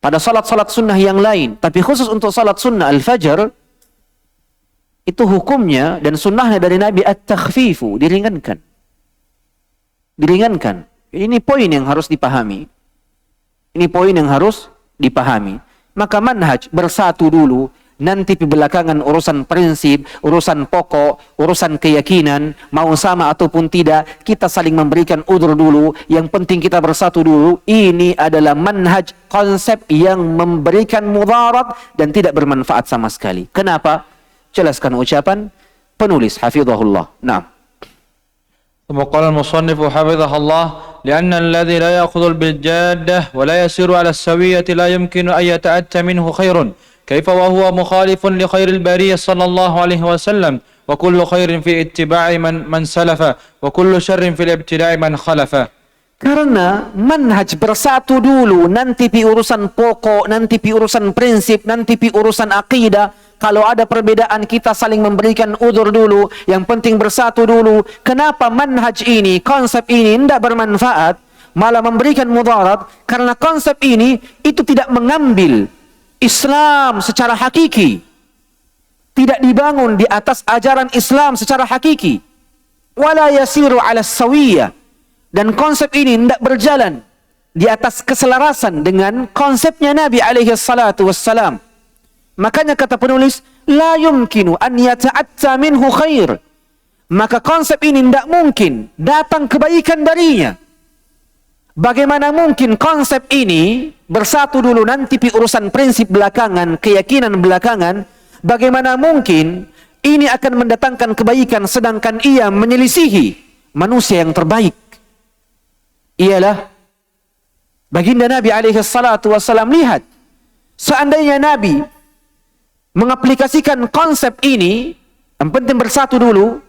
pada salat-salat sunnah yang lain. Tapi khusus untuk salat sunnah al-fajr, itu hukumnya dan sunnahnya dari Nabi at-takhfifu, diringankan. Diringankan. Ini poin yang harus dipahami. Ini poin yang harus dipahami. Maka manhaj bersatu dulu, nanti di belakangan urusan prinsip, urusan pokok, urusan keyakinan, mau sama ataupun tidak, kita saling memberikan udzur dulu. Yang penting kita bersatu dulu. Ini adalah manhaj, konsep yang memberikan mudarat dan tidak bermanfaat sama sekali. Kenapa? Jelaskan ucapan penulis hafizahullah. Naam. ثم قال المصنف حفظه الله لأن الذي لا يأخذ بالجادة ولا يسير على السوية لا يمكن أن يتأتى منه خير، كيف وهو مخالف لخير البرية صلى الله عليه وسلم، وكل خير في اتباع من سلف، وكل شر في الابتداع من خلف. Karena manhaj bersatu dulu, nanti pi urusan pokok, nanti pi urusan prinsip, nanti pi urusan akidah. Kalau ada perbedaan kita saling memberikan udzur dulu. Yang penting bersatu dulu. Kenapa manhaj ini, konsep ini tidak bermanfaat, malah memberikan mudarat? Karena konsep ini itu tidak mengambil Islam secara hakiki, tidak dibangun di atas ajaran Islam secara hakiki. wala yasiru ala sawiyah, dan konsep ini tidak berjalan di atas keselarasan dengan konsepnya Nabi alaihi salatu wassalam. Makanya kata penulis, la yumkinu an yata'atta minhu khair. Maka konsep ini tidak mungkin datang kebaikan darinya. Bagaimana mungkin konsep ini bersatu dulu, nanti urusan prinsip belakangan, keyakinan belakangan. Bagaimana mungkin ini akan mendatangkan kebaikan sedangkan ia menyelisihi manusia yang terbaik? Ialah baginda Nabi alaihi salatu wassalam. Lihat, seandainya Nabi mengaplikasikan konsep ini, yang penting bersatu dulu,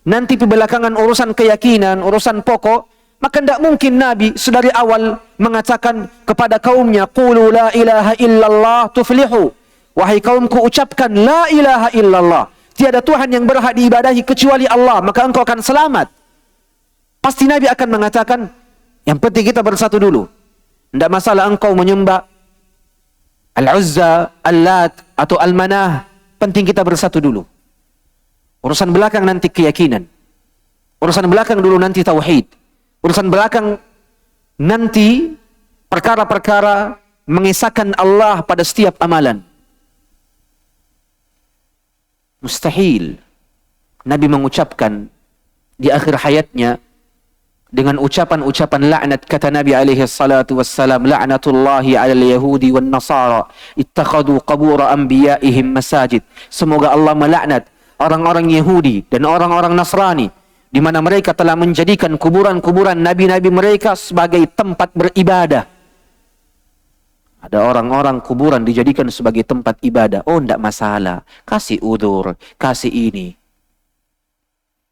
nanti belakangan urusan keyakinan, urusan pokok, maka tidak mungkin Nabi sedari awal mengatakan kepada kaumnya, qulu la ilaha illallah tuflihu. Wahai kaumku, ucapkan la ilaha illallah, tiada Tuhan yang berhak diibadahi kecuali Allah, maka engkau akan selamat. Pasti Nabi akan mengatakan, yang penting kita bersatu dulu. Tidak masalah engkau menyembah Al-Uzza, Al-Lat, atau Al-Manah. Penting kita bersatu dulu. Urusan belakang nanti keyakinan. Urusan belakang dulu nanti tauhid. Urusan belakang nanti perkara-perkara mengisahkan Allah pada setiap amalan. Mustahil Nabi mengucapkan di akhir hayatnya dengan ucapan-ucapan laknat. Kata Nabi alaihi salatu wassalam, la'natullahi 'alal yahudi wan nasara ittakhadhu qubur anbiya'ihim masajid. Semoga Allah melaknat orang-orang Yahudi dan orang-orang Nasrani, di mana mereka telah menjadikan kuburan-kuburan nabi-nabi mereka sebagai tempat beribadah. Ada orang-orang kuburan dijadikan sebagai tempat ibadah. Oh, tidak masalah, kasih udzur, kasih ini.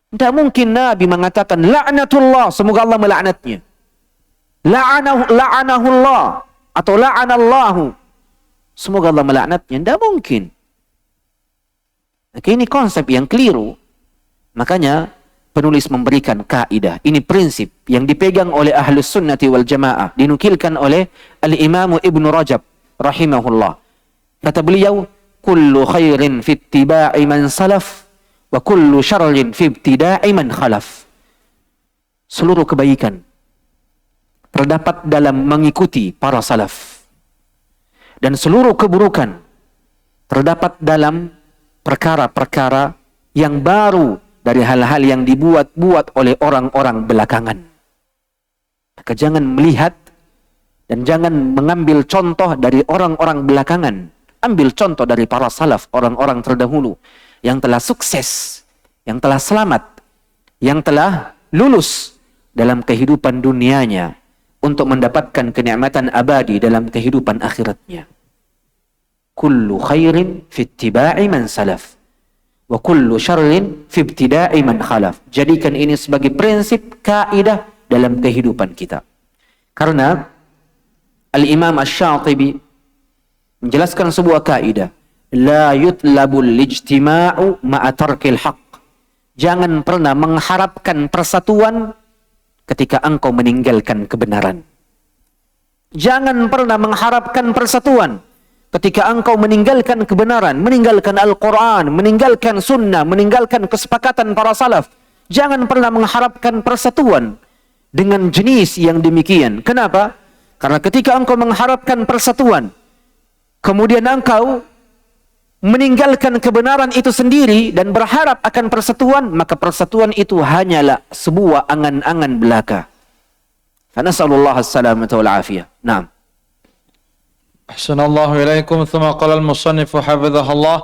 Tidak mungkin Nabi mengatakan la'natullah, semoga Allah melaknatnya. La'anahullah atau la'anallahu, semoga Allah melaknatnya. Tidak mungkin. Maka ini konsep yang keliru. Makanya penulis memberikan kaidah. Ini prinsip yang dipegang oleh Ahlus Sunnati wal Jamaah. Dinukilkan oleh Al-Imam Ibn Rajab rahimahullah. Kata beliau, kullu khairin fi ittiba'i man salaf wa kullu syarrin fi ibtida'i man khalaf. Seluruh kebaikan terdapat dalam mengikuti para salaf, dan seluruh keburukan terdapat dalam perkara-perkara yang baru dari hal-hal yang dibuat-buat oleh orang-orang belakangan. Maka jangan melihat dan jangan mengambil contoh dari orang-orang belakangan. Ambil contoh dari para salaf, orang-orang terdahulu yang telah sukses, yang telah selamat, yang telah lulus dalam kehidupan dunianya untuk mendapatkan kenikmatan abadi dalam kehidupan akhiratnya. Kullu khairin fi ittiba'i man salaf wa kullu syarrin fi ibtida'i man khalaf. Jadikan ini sebagai prinsip, kaidah dalam kehidupan kita. Karena Al-Imam Asy-Syatibi menjelaskan sebuah kaidah, la yutlabul ijtima'u ma'a tarkil haqq. Jangan pernah mengharapkan persatuan ketika engkau meninggalkan kebenaran. Jangan pernah mengharapkan persatuan ketika engkau meninggalkan kebenaran, meninggalkan Al-Quran, meninggalkan sunnah, meninggalkan kesepakatan para salaf. Jangan pernah mengharapkan persatuan dengan jenis yang demikian. Kenapa? Karena ketika engkau mengharapkan persatuan, kemudian engkau meninggalkan kebenaran itu sendiri dan berharap akan persatuan, maka persatuan itu hanyalah sebuah angan-angan belaka. Fanasallallahu as-salamata wal afiyah. Naam. أحسن الله إليكم. ثم قال المصنف حفظه الله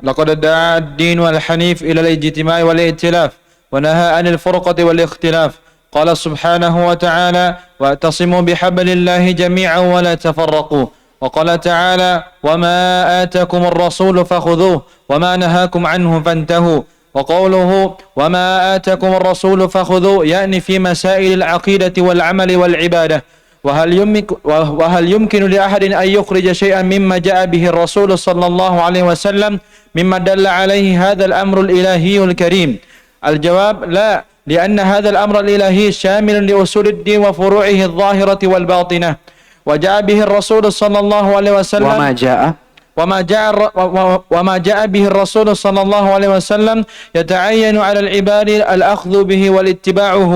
لقد دعا الدين الحنيف إلى الاجتماع والائتلاف ونهى عن الفرقة والاختلاف. قال سبحانه وتعالى واعتصموا بحبل الله جميعا ولا تفرقوا. وقال تعالى وما آتاكم الرسول فخذوه وما نهاكم عنه فانتهوا. وقوله وما آتاكم الرسول فخذوه يعني في مسائل العقيدة والعمل والعبادة. وهل يمكن لأحد أن يخرج شيئا مما جاء به الرسول صلى الله عليه وسلم مما دل عليه هذا الأمر الإلهي الكريم؟ الجواب لا، لأن هذا الأمر الإلهي شامل لأصول الدين وفروعه الظاهرة والباطنة، وجاء به الرسول صلى الله عليه وسلم وما جاء به الرسول صلى الله عليه وسلم يتعين على العباد الأخذ به والاتباعه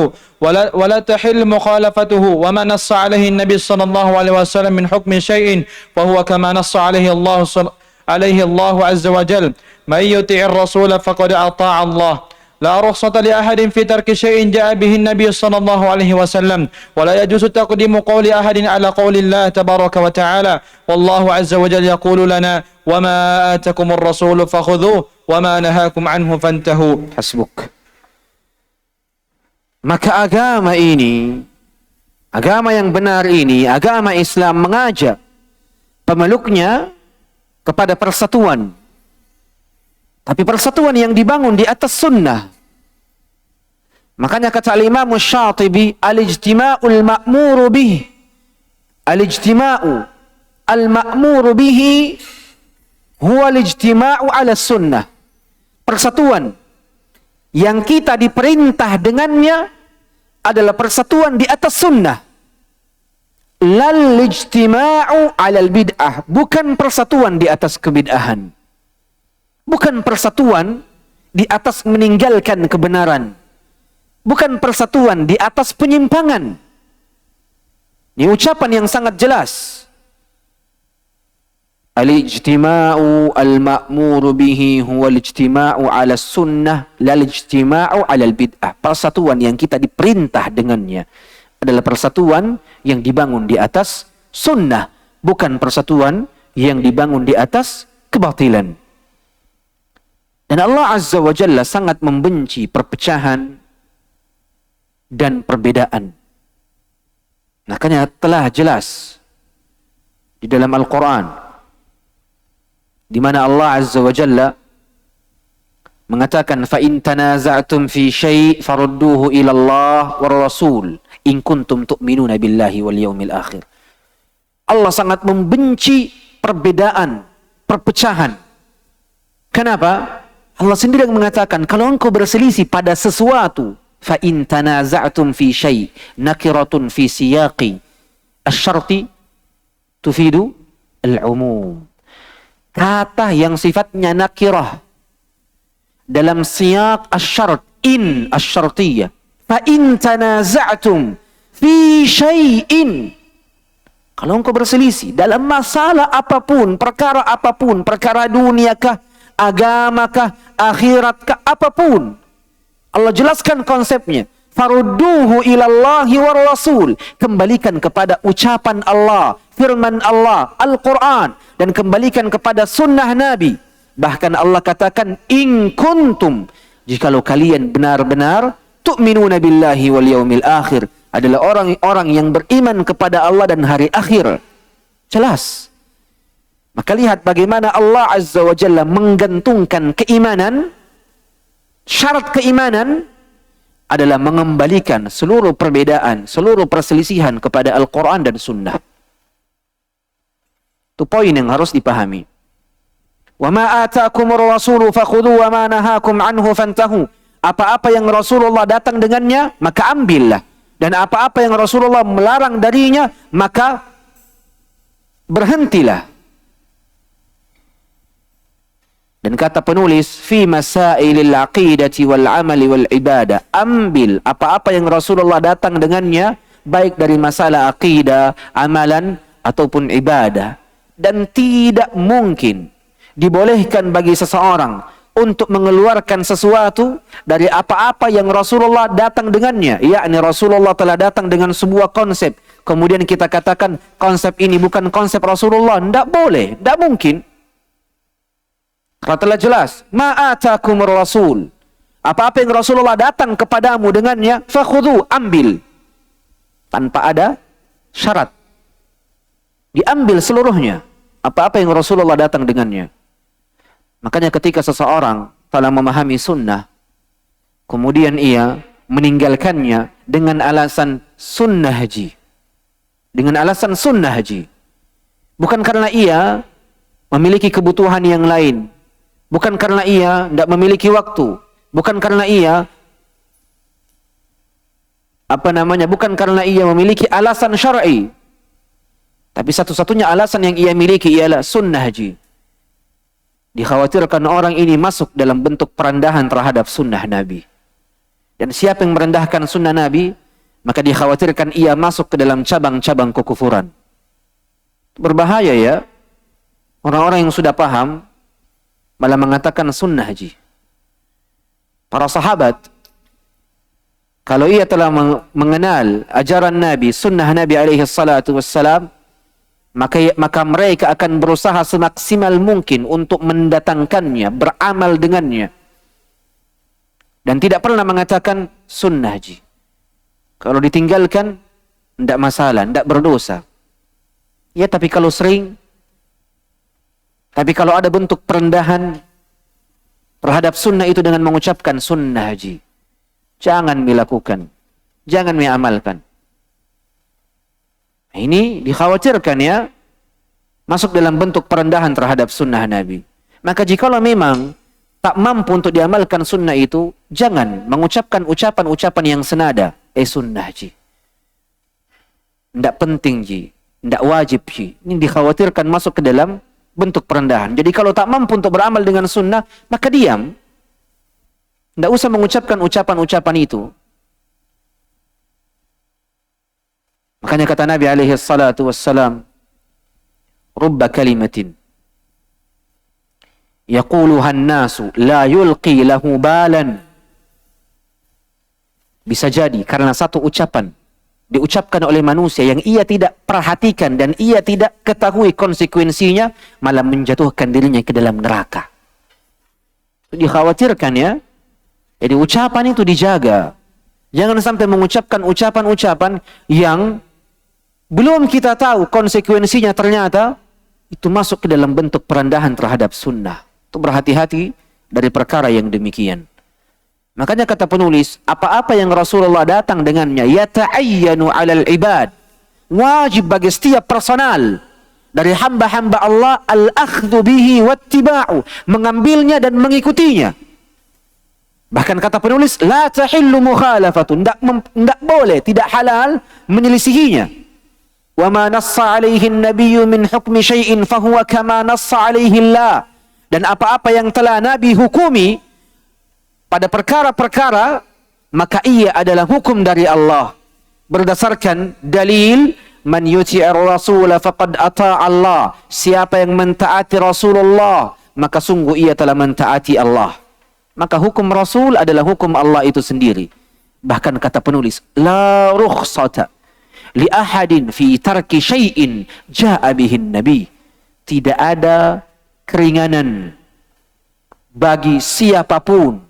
ولا تحل مخالفته وما نص عليه النبي صلى الله عليه وسلم من حكم شيء فهو كما نص عليه الله عز وجل من يطيع الرسول فقد أطاع الله لا رخصة لأحد في ترك شيء جاء به النبي صلى الله عليه وسلم ولا يجوز تقديم قول أحد على قول الله تبارك وتعالى والله عز وجل يقول لنا وما آتكم الرسول فخذوه وما نهاكم عنه فانتهوا. Hasbuk. Maka agama ini, agama yang benar ini, agama Islam mengajak pemeluknya kepada persatuan. Tapi persatuan yang dibangun di atas sunnah. Makanya kata Imam Syatibi, al-ijtima'ul ma'muru bih. Al-ijtima'u al-ma'muru bihi huwa al-ijtima'u ala sunnah. Persatuan yang kita diperintah dengannya adalah persatuan di atas sunnah. Lal ijtima'u ala al-bid'ah. Bukan persatuan di atas kebid'ahan. Bukan persatuan di atas meninggalkan kebenaran. Bukan persatuan di atas penyimpangan. Ini ucapan yang sangat jelas. Al-ijtima'u al-ma'muru bihi huwa al-ijtima'u ala sunnah lal ijtima'u ala al-bid'ah. Persatuan yang kita diperintah dengannya adalah persatuan yang dibangun di atas sunnah, bukan persatuan yang dibangun di atas kebatilan. Dan Allah Azza wa Jalla sangat membenci perpecahan dan perbedaan. Makanya telah jelas di dalam Al-Quran, di mana Allah Azza wa Jalla mengatakan, فَإِن تَنَازَعْتُمْ فِي شَيْءٍ فَرُدُّوهُ إِلَى اللَّهِ وَالرَّسُولِ إِن كُنْتُمْ تُؤْمِنُونَ بِاللَّهِ وَالْيَوْمِ الْآخِرِ. Allah sangat membenci perbedaan, perpecahan. Kenapa? Allah sendiri yang mengatakan, kalau engkau berselisih pada sesuatu, fa in tanaza'tum fi syai' nakiratun fi siyaqi asy-syarti tufidu al-umum. Kata yang sifatnya nakirah dalam siyaq asy-syart, in asy-syartiyah. Fa in tanaza'tum fi syai'in. Kalau engkau berselisih dalam masalah apapun, perkara duniakah, agamakah, akhiratkah, apapun, Allah jelaskan konsepnya. Farudduhu ilallahi war rasul. Kembalikan kepada ucapan Allah, firman Allah, Al-Quran, dan kembalikan kepada sunnah Nabi. Bahkan Allah katakan, in kuntum, jikalau kalian benar-benar tu'minuna billahi wal yaumil akhir, adalah orang-orang yang beriman kepada Allah dan hari akhir. Jelas. Maka lihat bagaimana Allah Azza wa Jalla menggantungkan keimanan. Syarat keimanan adalah mengembalikan seluruh perbedaan, seluruh perselisihan kepada Al-Quran dan Sunnah. Itu poin yang harus dipahami. Wa ma ataakumur rasulu fakhudhu wa ma nahakum anhu fantahu. Apa-apa yang Rasulullah datang dengannya, maka ambillah. Dan apa-apa yang Rasulullah melarang darinya, maka berhentilah. Dan kata penulis, fi masailil aqidati wal amali wal ibadah. Ambil apa-apa yang Rasulullah datang dengannya, baik dari masalah aqidah, amalan, ataupun ibadah. Dan tidak mungkin dibolehkan bagi seseorang untuk mengeluarkan sesuatu dari apa-apa yang Rasulullah datang dengannya. Yakni Rasulullah telah datang dengan sebuah konsep, kemudian kita katakan konsep ini bukan konsep Rasulullah. Tidak boleh, tidak mungkin. Karena telah jelas, ma'atakumur rasul, apa-apa yang Rasulullah datang kepadamu dengannya, fakhudhu, ambil, tanpa ada syarat. Diambil seluruhnya, apa-apa yang Rasulullah datang dengannya. Makanya ketika seseorang telah memahami sunnah, kemudian ia meninggalkannya dengan alasan sunnah haji. Dengan alasan sunnah haji. Bukan karena ia memiliki kebutuhan yang lain. Bukan karena ia tidak memiliki waktu. Bukan karena ia bukan karena ia memiliki alasan syar'i. Tapi satu-satunya alasan yang ia miliki ialah sunnah haji. Dikhawatirkan orang ini masuk dalam bentuk perendahan terhadap sunnah Nabi. Dan siapa yang merendahkan sunnah Nabi, maka dikhawatirkan ia masuk ke dalam cabang-cabang kekufuran. Berbahaya ya, orang-orang yang sudah paham malah mengatakan sunnah haji. Para sahabat, kalau ia telah mengenal ajaran Nabi, sunnah Nabi alaihi salatu wassalam, maka mereka akan berusaha semaksimal mungkin untuk mendatangkannya, beramal dengannya. Dan tidak pernah mengatakan sunnah haji. Kalau ditinggalkan, tidak masalah, tidak berdosa. Ya, tapi kalau sering, tapi kalau ada bentuk perendahan terhadap sunnah itu dengan mengucapkan sunnah haji, jangan dilakukan, jangan diamalkan. Ini dikhawatirkan ya, masuk dalam bentuk perendahan terhadap sunnah Nabi. Maka jikalau memang tak mampu untuk diamalkan sunnah itu, jangan mengucapkan ucapan-ucapan yang senada. Sunnah ji, tidak penting ji, tidak wajib ji. Ini dikhawatirkan masuk ke dalam bentuk perendahan. Jadi kalau tak mampu untuk beramal dengan sunnah, maka diam. Tidak usah mengucapkan ucapan-ucapan itu. Makanya kata Nabi alaihi salatu wassalam, rubba kalimatin yaquluha an-nasu la yulqi lahu balan. Bisa jadi karena satu ucapan diucapkan oleh manusia yang ia tidak perhatikan dan ia tidak ketahui konsekuensinya, malah menjatuhkan dirinya ke dalam neraka. Dikhawatirkan ya. Jadi ucapan itu dijaga. Jangan sampai mengucapkan ucapan-ucapan yang belum kita tahu konsekuensinya, ternyata itu masuk ke dalam bentuk perendahan terhadap sunnah. Itu berhati-hati dari perkara yang demikian. Makanya kata penulis, apa-apa yang Rasulullah datang dengannya, yata'ayyanu 'alal ibad, wajib bagi setiap personal dari hamba-hamba Allah al-akhdhu bihi wattiba'u, mengambilnya dan mengikutinya. Bahkan kata penulis, la tahillu mukhalafatun, tidak boleh, tidak halal menyelisihinya. Wa ma nassa 'alaihi an-nabiyyu min hukmi syai'in fahuwa kama nassa 'alaihi Allah. Dan apa-apa yang telah Nabi hukumi pada perkara-perkara, maka ia adalah hukum dari Allah berdasarkan dalil, man yuti'ir rasul faqad ata'a Allah. Siapa yang mentaati Rasulullah, maka sungguh ia telah mentaati Allah. Maka hukum Rasul adalah hukum Allah itu sendiri. Bahkan kata penulis, la rukhsata li ahadin fi tarki syai'in ja'a bihin nabi. Tidak ada keringanan bagi siapapun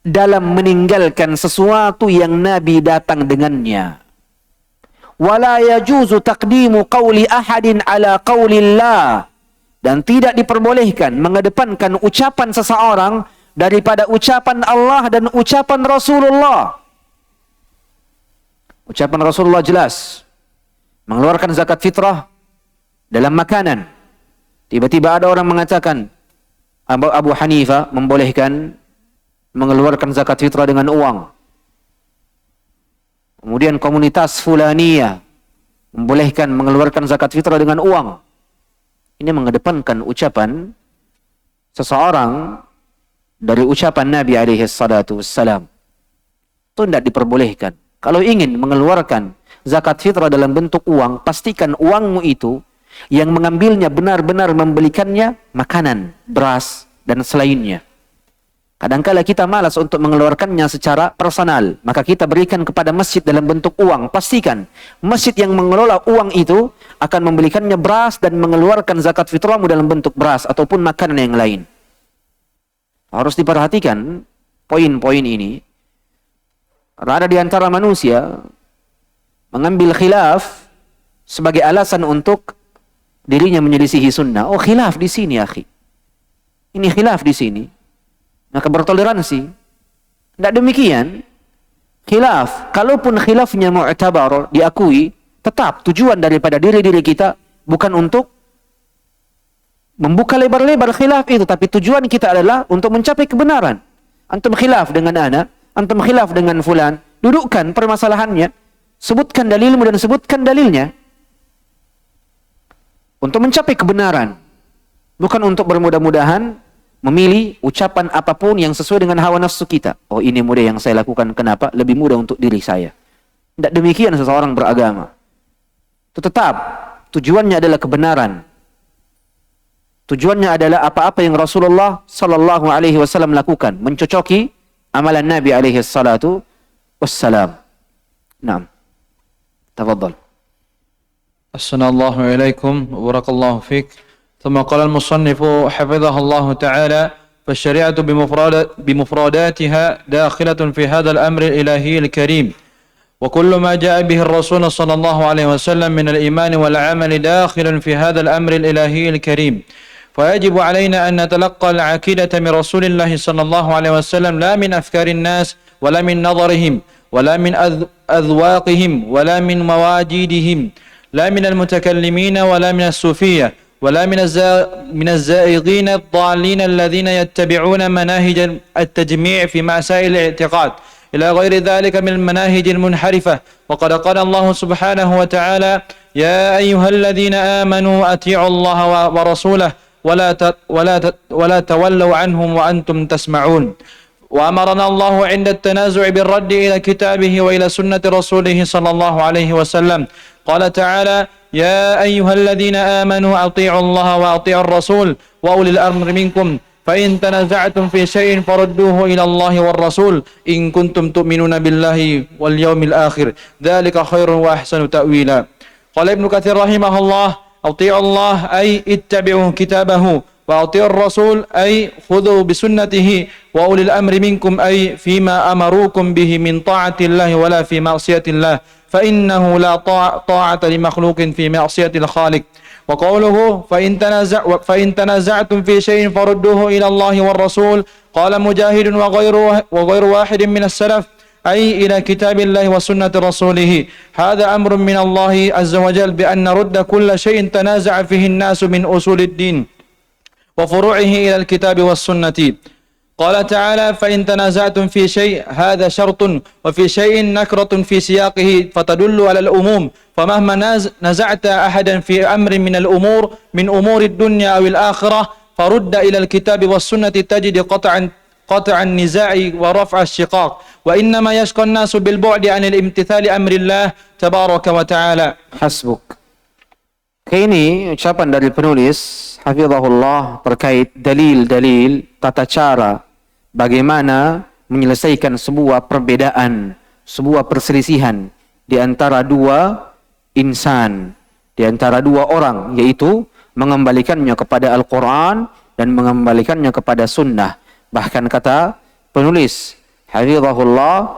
dalam meninggalkan sesuatu yang Nabi datang dengannya. Wala yajuzu taqdimu qawli ahadin ala qawlillah. Dan tidak diperbolehkan mengedepankan ucapan seseorang daripada ucapan Allah dan ucapan Rasulullah. Ucapan Rasulullah jelas, mengeluarkan zakat fitrah dalam makanan. Tiba-tiba ada orang mengatakan, Abu Hanifah membolehkan mengeluarkan zakat fitrah dengan uang. Kemudian komunitas Fulaniyah membolehkan mengeluarkan zakat fitrah dengan uang. Ini mengedepankan ucapan seseorang dari ucapan Nabi alaihi salatu wassalam. Itu tidak diperbolehkan. Kalau ingin mengeluarkan zakat fitrah dalam bentuk uang, pastikan uangmu itu yang mengambilnya benar-benar membelikannya makanan, beras, dan selainnya. Kadangkala kita malas untuk mengeluarkannya secara personal, maka kita berikan kepada masjid dalam bentuk uang. Pastikan masjid yang mengelola uang itu akan membelikannya beras dan mengeluarkan zakat fitrahmu dalam bentuk beras ataupun makanan yang lain. Harus diperhatikan poin-poin ini. Karena ada di antara manusia mengambil khilaf sebagai alasan untuk dirinya menyelisihi sunnah. Oh, khilaf di sini, akhi. Ini khilaf di sini. Maka bertoleransi. Tidak demikian. Khilaf, kalaupun khilafnya mu'tabar, diakui, tetap tujuan daripada diri-diri kita bukan untuk membuka lebar-lebar khilaf itu, tapi tujuan kita adalah untuk mencapai kebenaran. Antum khilaf dengan ana, antum khilaf dengan fulan, dudukkan permasalahannya, sebutkan dalilmu dan sebutkan dalilnya untuk mencapai kebenaran. Bukan untuk bermudah-mudahan memilih ucapan apapun yang sesuai dengan hawa nafsu kita. Oh, ini mudah yang saya lakukan, kenapa? Lebih mudah untuk diri saya. Tidak demikian seseorang beragama. Itu tetap tujuannya adalah kebenaran. Tujuannya adalah apa-apa yang Rasulullah sallallahu alaihi wasallam lakukan, mencocoki amalan Nabi alaihi salatu wassalam. Naam. Tafadhal. أحسن الله إليكم وبارك الله فيك. ثم قال المصنف حفظه الله تعالى: فالشريعة بمفرداتها داخلة في هذا الأمر الإلهي الكريم، وكل ما جاء به الرسول صلى الله عليه وسلم من الإيمان والعمل داخل في هذا الأمر الإلهي الكريم، فيجب علينا أن نتلقى العقيدة من رسول الله صلى الله عليه وسلم لا من أفكار الناس ولا من نظرهم ولا من أذواقهم ولا من مواجيدهم، لا من المتكلمين ولا من الصوفية ولا من الزائغين الضالين الذين يتبعون مناهج التجميع في مسائل الاعتقاد إلى غير ذلك من المناهج المنحرفة. وقد قال الله سبحانه وتعالى: يا أيها الذين آمنوا أطيعوا الله ورسوله ولا تولوا عنهم وأنتم تسمعون. وأمرنا الله عند التنازع بالرد إلى كتابه وإلى سنة رسوله صلى الله عليه وسلم. قال تعالى: يا أيها الذين آمنوا أطيعوا الله وأطيعوا الرسول وأولي الأمر منكم فإن تنازعتم في شيء فردوه إلى الله والرسول إن كنتم تؤمنون بالله واليوم الآخر ذلك خير وأحسن تأويلا. قال ابن كثير رحمه الله: أطيعوا الله أي اتبعوا كتابه، وأطيعوا الرسول أي خذوا بسنته، وأولي الأمر منكم أي فيما أمروكم به من طاعة الله ولا في معصية الله، فإنه لا طاعة لمخلوق في معصية الخالق. وقوله فإن تنازعتم في شيء فردوه إلى الله والرسول، قال مجاهد وغير واحد من السلف أي إلى كتاب الله وسنة رسوله. هذا أمر من الله عز وجل بأن نرد كل شيء تنازع فيه الناس من أصول الدين وفروعه إلى الكتاب والسنة. قال تعالى: فإن تنازعتم في شيء، هذا شرط، وفي شيء نكرة في سياقه فتدل على الأموم، فمهما نزعت أحدا في أمر من الأمور من أمور الدنيا أو الآخرة فرد إلى الكتاب والسنة تجد قطع النزاع ورفع الشقاق، وإنما يشقى الناس بالبعد عن الامتثال أمر الله تبارك وتعالى. Hasbuk. Ini ucapan dari penulis hafizahullah terkait dalil-dalil tata cara bagaimana menyelesaikan sebuah perbedaan, sebuah perselisihan di antara dua insan, di antara dua orang, yaitu mengembalikannya kepada Al-Quran dan mengembalikannya kepada sunnah. Bahkan kata penulis hafizahullah,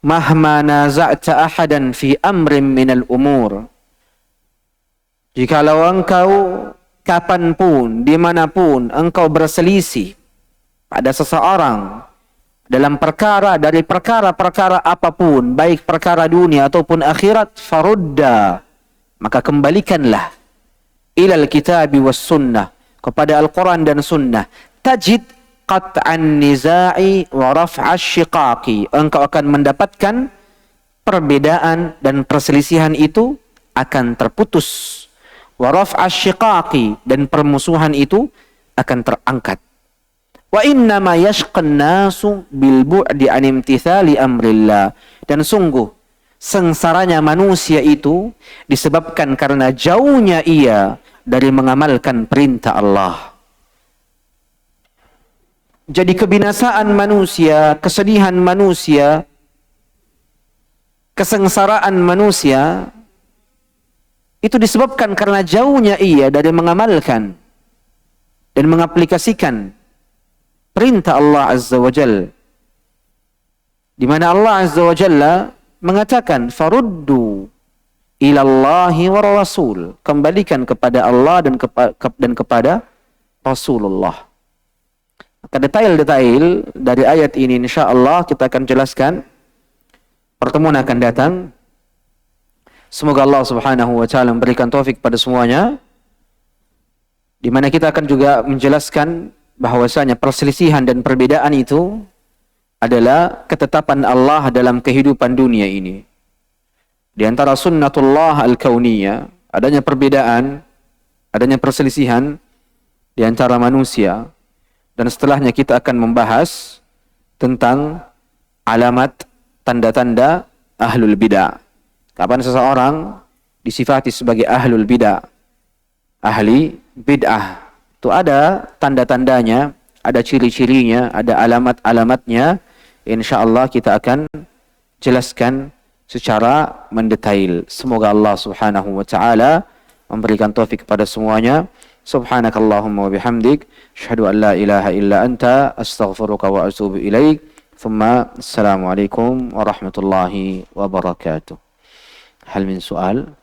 mahma naza'ta ahadan fi amrin minal umur, jikalau engkau kapanpun, dimanapun engkau berselisih pada seseorang dalam perkara dari perkara-perkara apapun, baik perkara dunia ataupun akhirat, farudda, maka kembalikanlah ilal kitabi was sunnah, kepada Al-Quran dan sunnah, tajid qat'an niza'i wa raf'a syiqaqi, engkau akan mendapatkan perbedaan dan perselisihan itu akan terputus, wa raf'a syiqaqi, dan permusuhan itu akan terangkat. Wa inna ma yashqan nasu bil bu'di an imtithali amrillah, dan sungguh sengsaranya manusia itu disebabkan karena jauhnya ia dari mengamalkan perintah Allah. Jadi kebinasaan manusia, kesedihan manusia, kesengsaraan manusia itu disebabkan karena jauhnya ia dari mengamalkan dan mengaplikasikan perintah Allah Azza wa Jalla, di mana Allah Azza wa Jalla mengatakan faruddu ilallahi wa rasul, kembalikan kepada Allah dan kepada Rasulullah. Maka detail-detail dari ayat ini insyaallah kita akan jelaskan pertemuan akan datang. Semoga Allah Subhanahu wa taala memberikan taufik pada semuanya, di mana kita akan juga menjelaskan bahwasanya perselisihan dan perbedaan itu adalah ketetapan Allah dalam kehidupan dunia ini. Di antara sunnatullah al-kauniyah, adanya perbedaan, adanya perselisihan, di antara manusia. Dan setelahnya kita akan membahas tentang alamat, tanda-tanda ahlul bid'ah. Kapan seseorang disifati sebagai ahlul bid'ah, ahli bid'ah, itu ada tanda-tandanya, ada ciri-cirinya, ada alamat-alamatnya. InsyaAllah kita akan jelaskan secara mendetail. Semoga Allah Subhanahu wa taala memberikan taufik kepada semuanya. Subhanakallahumma wa bihamdik, asyhadu an la ilaha illa anta, astaghfiruka wa atubu ilaik. Thumma assalamu alaikum warahmatullahi wabarakatuh. Hal min soal?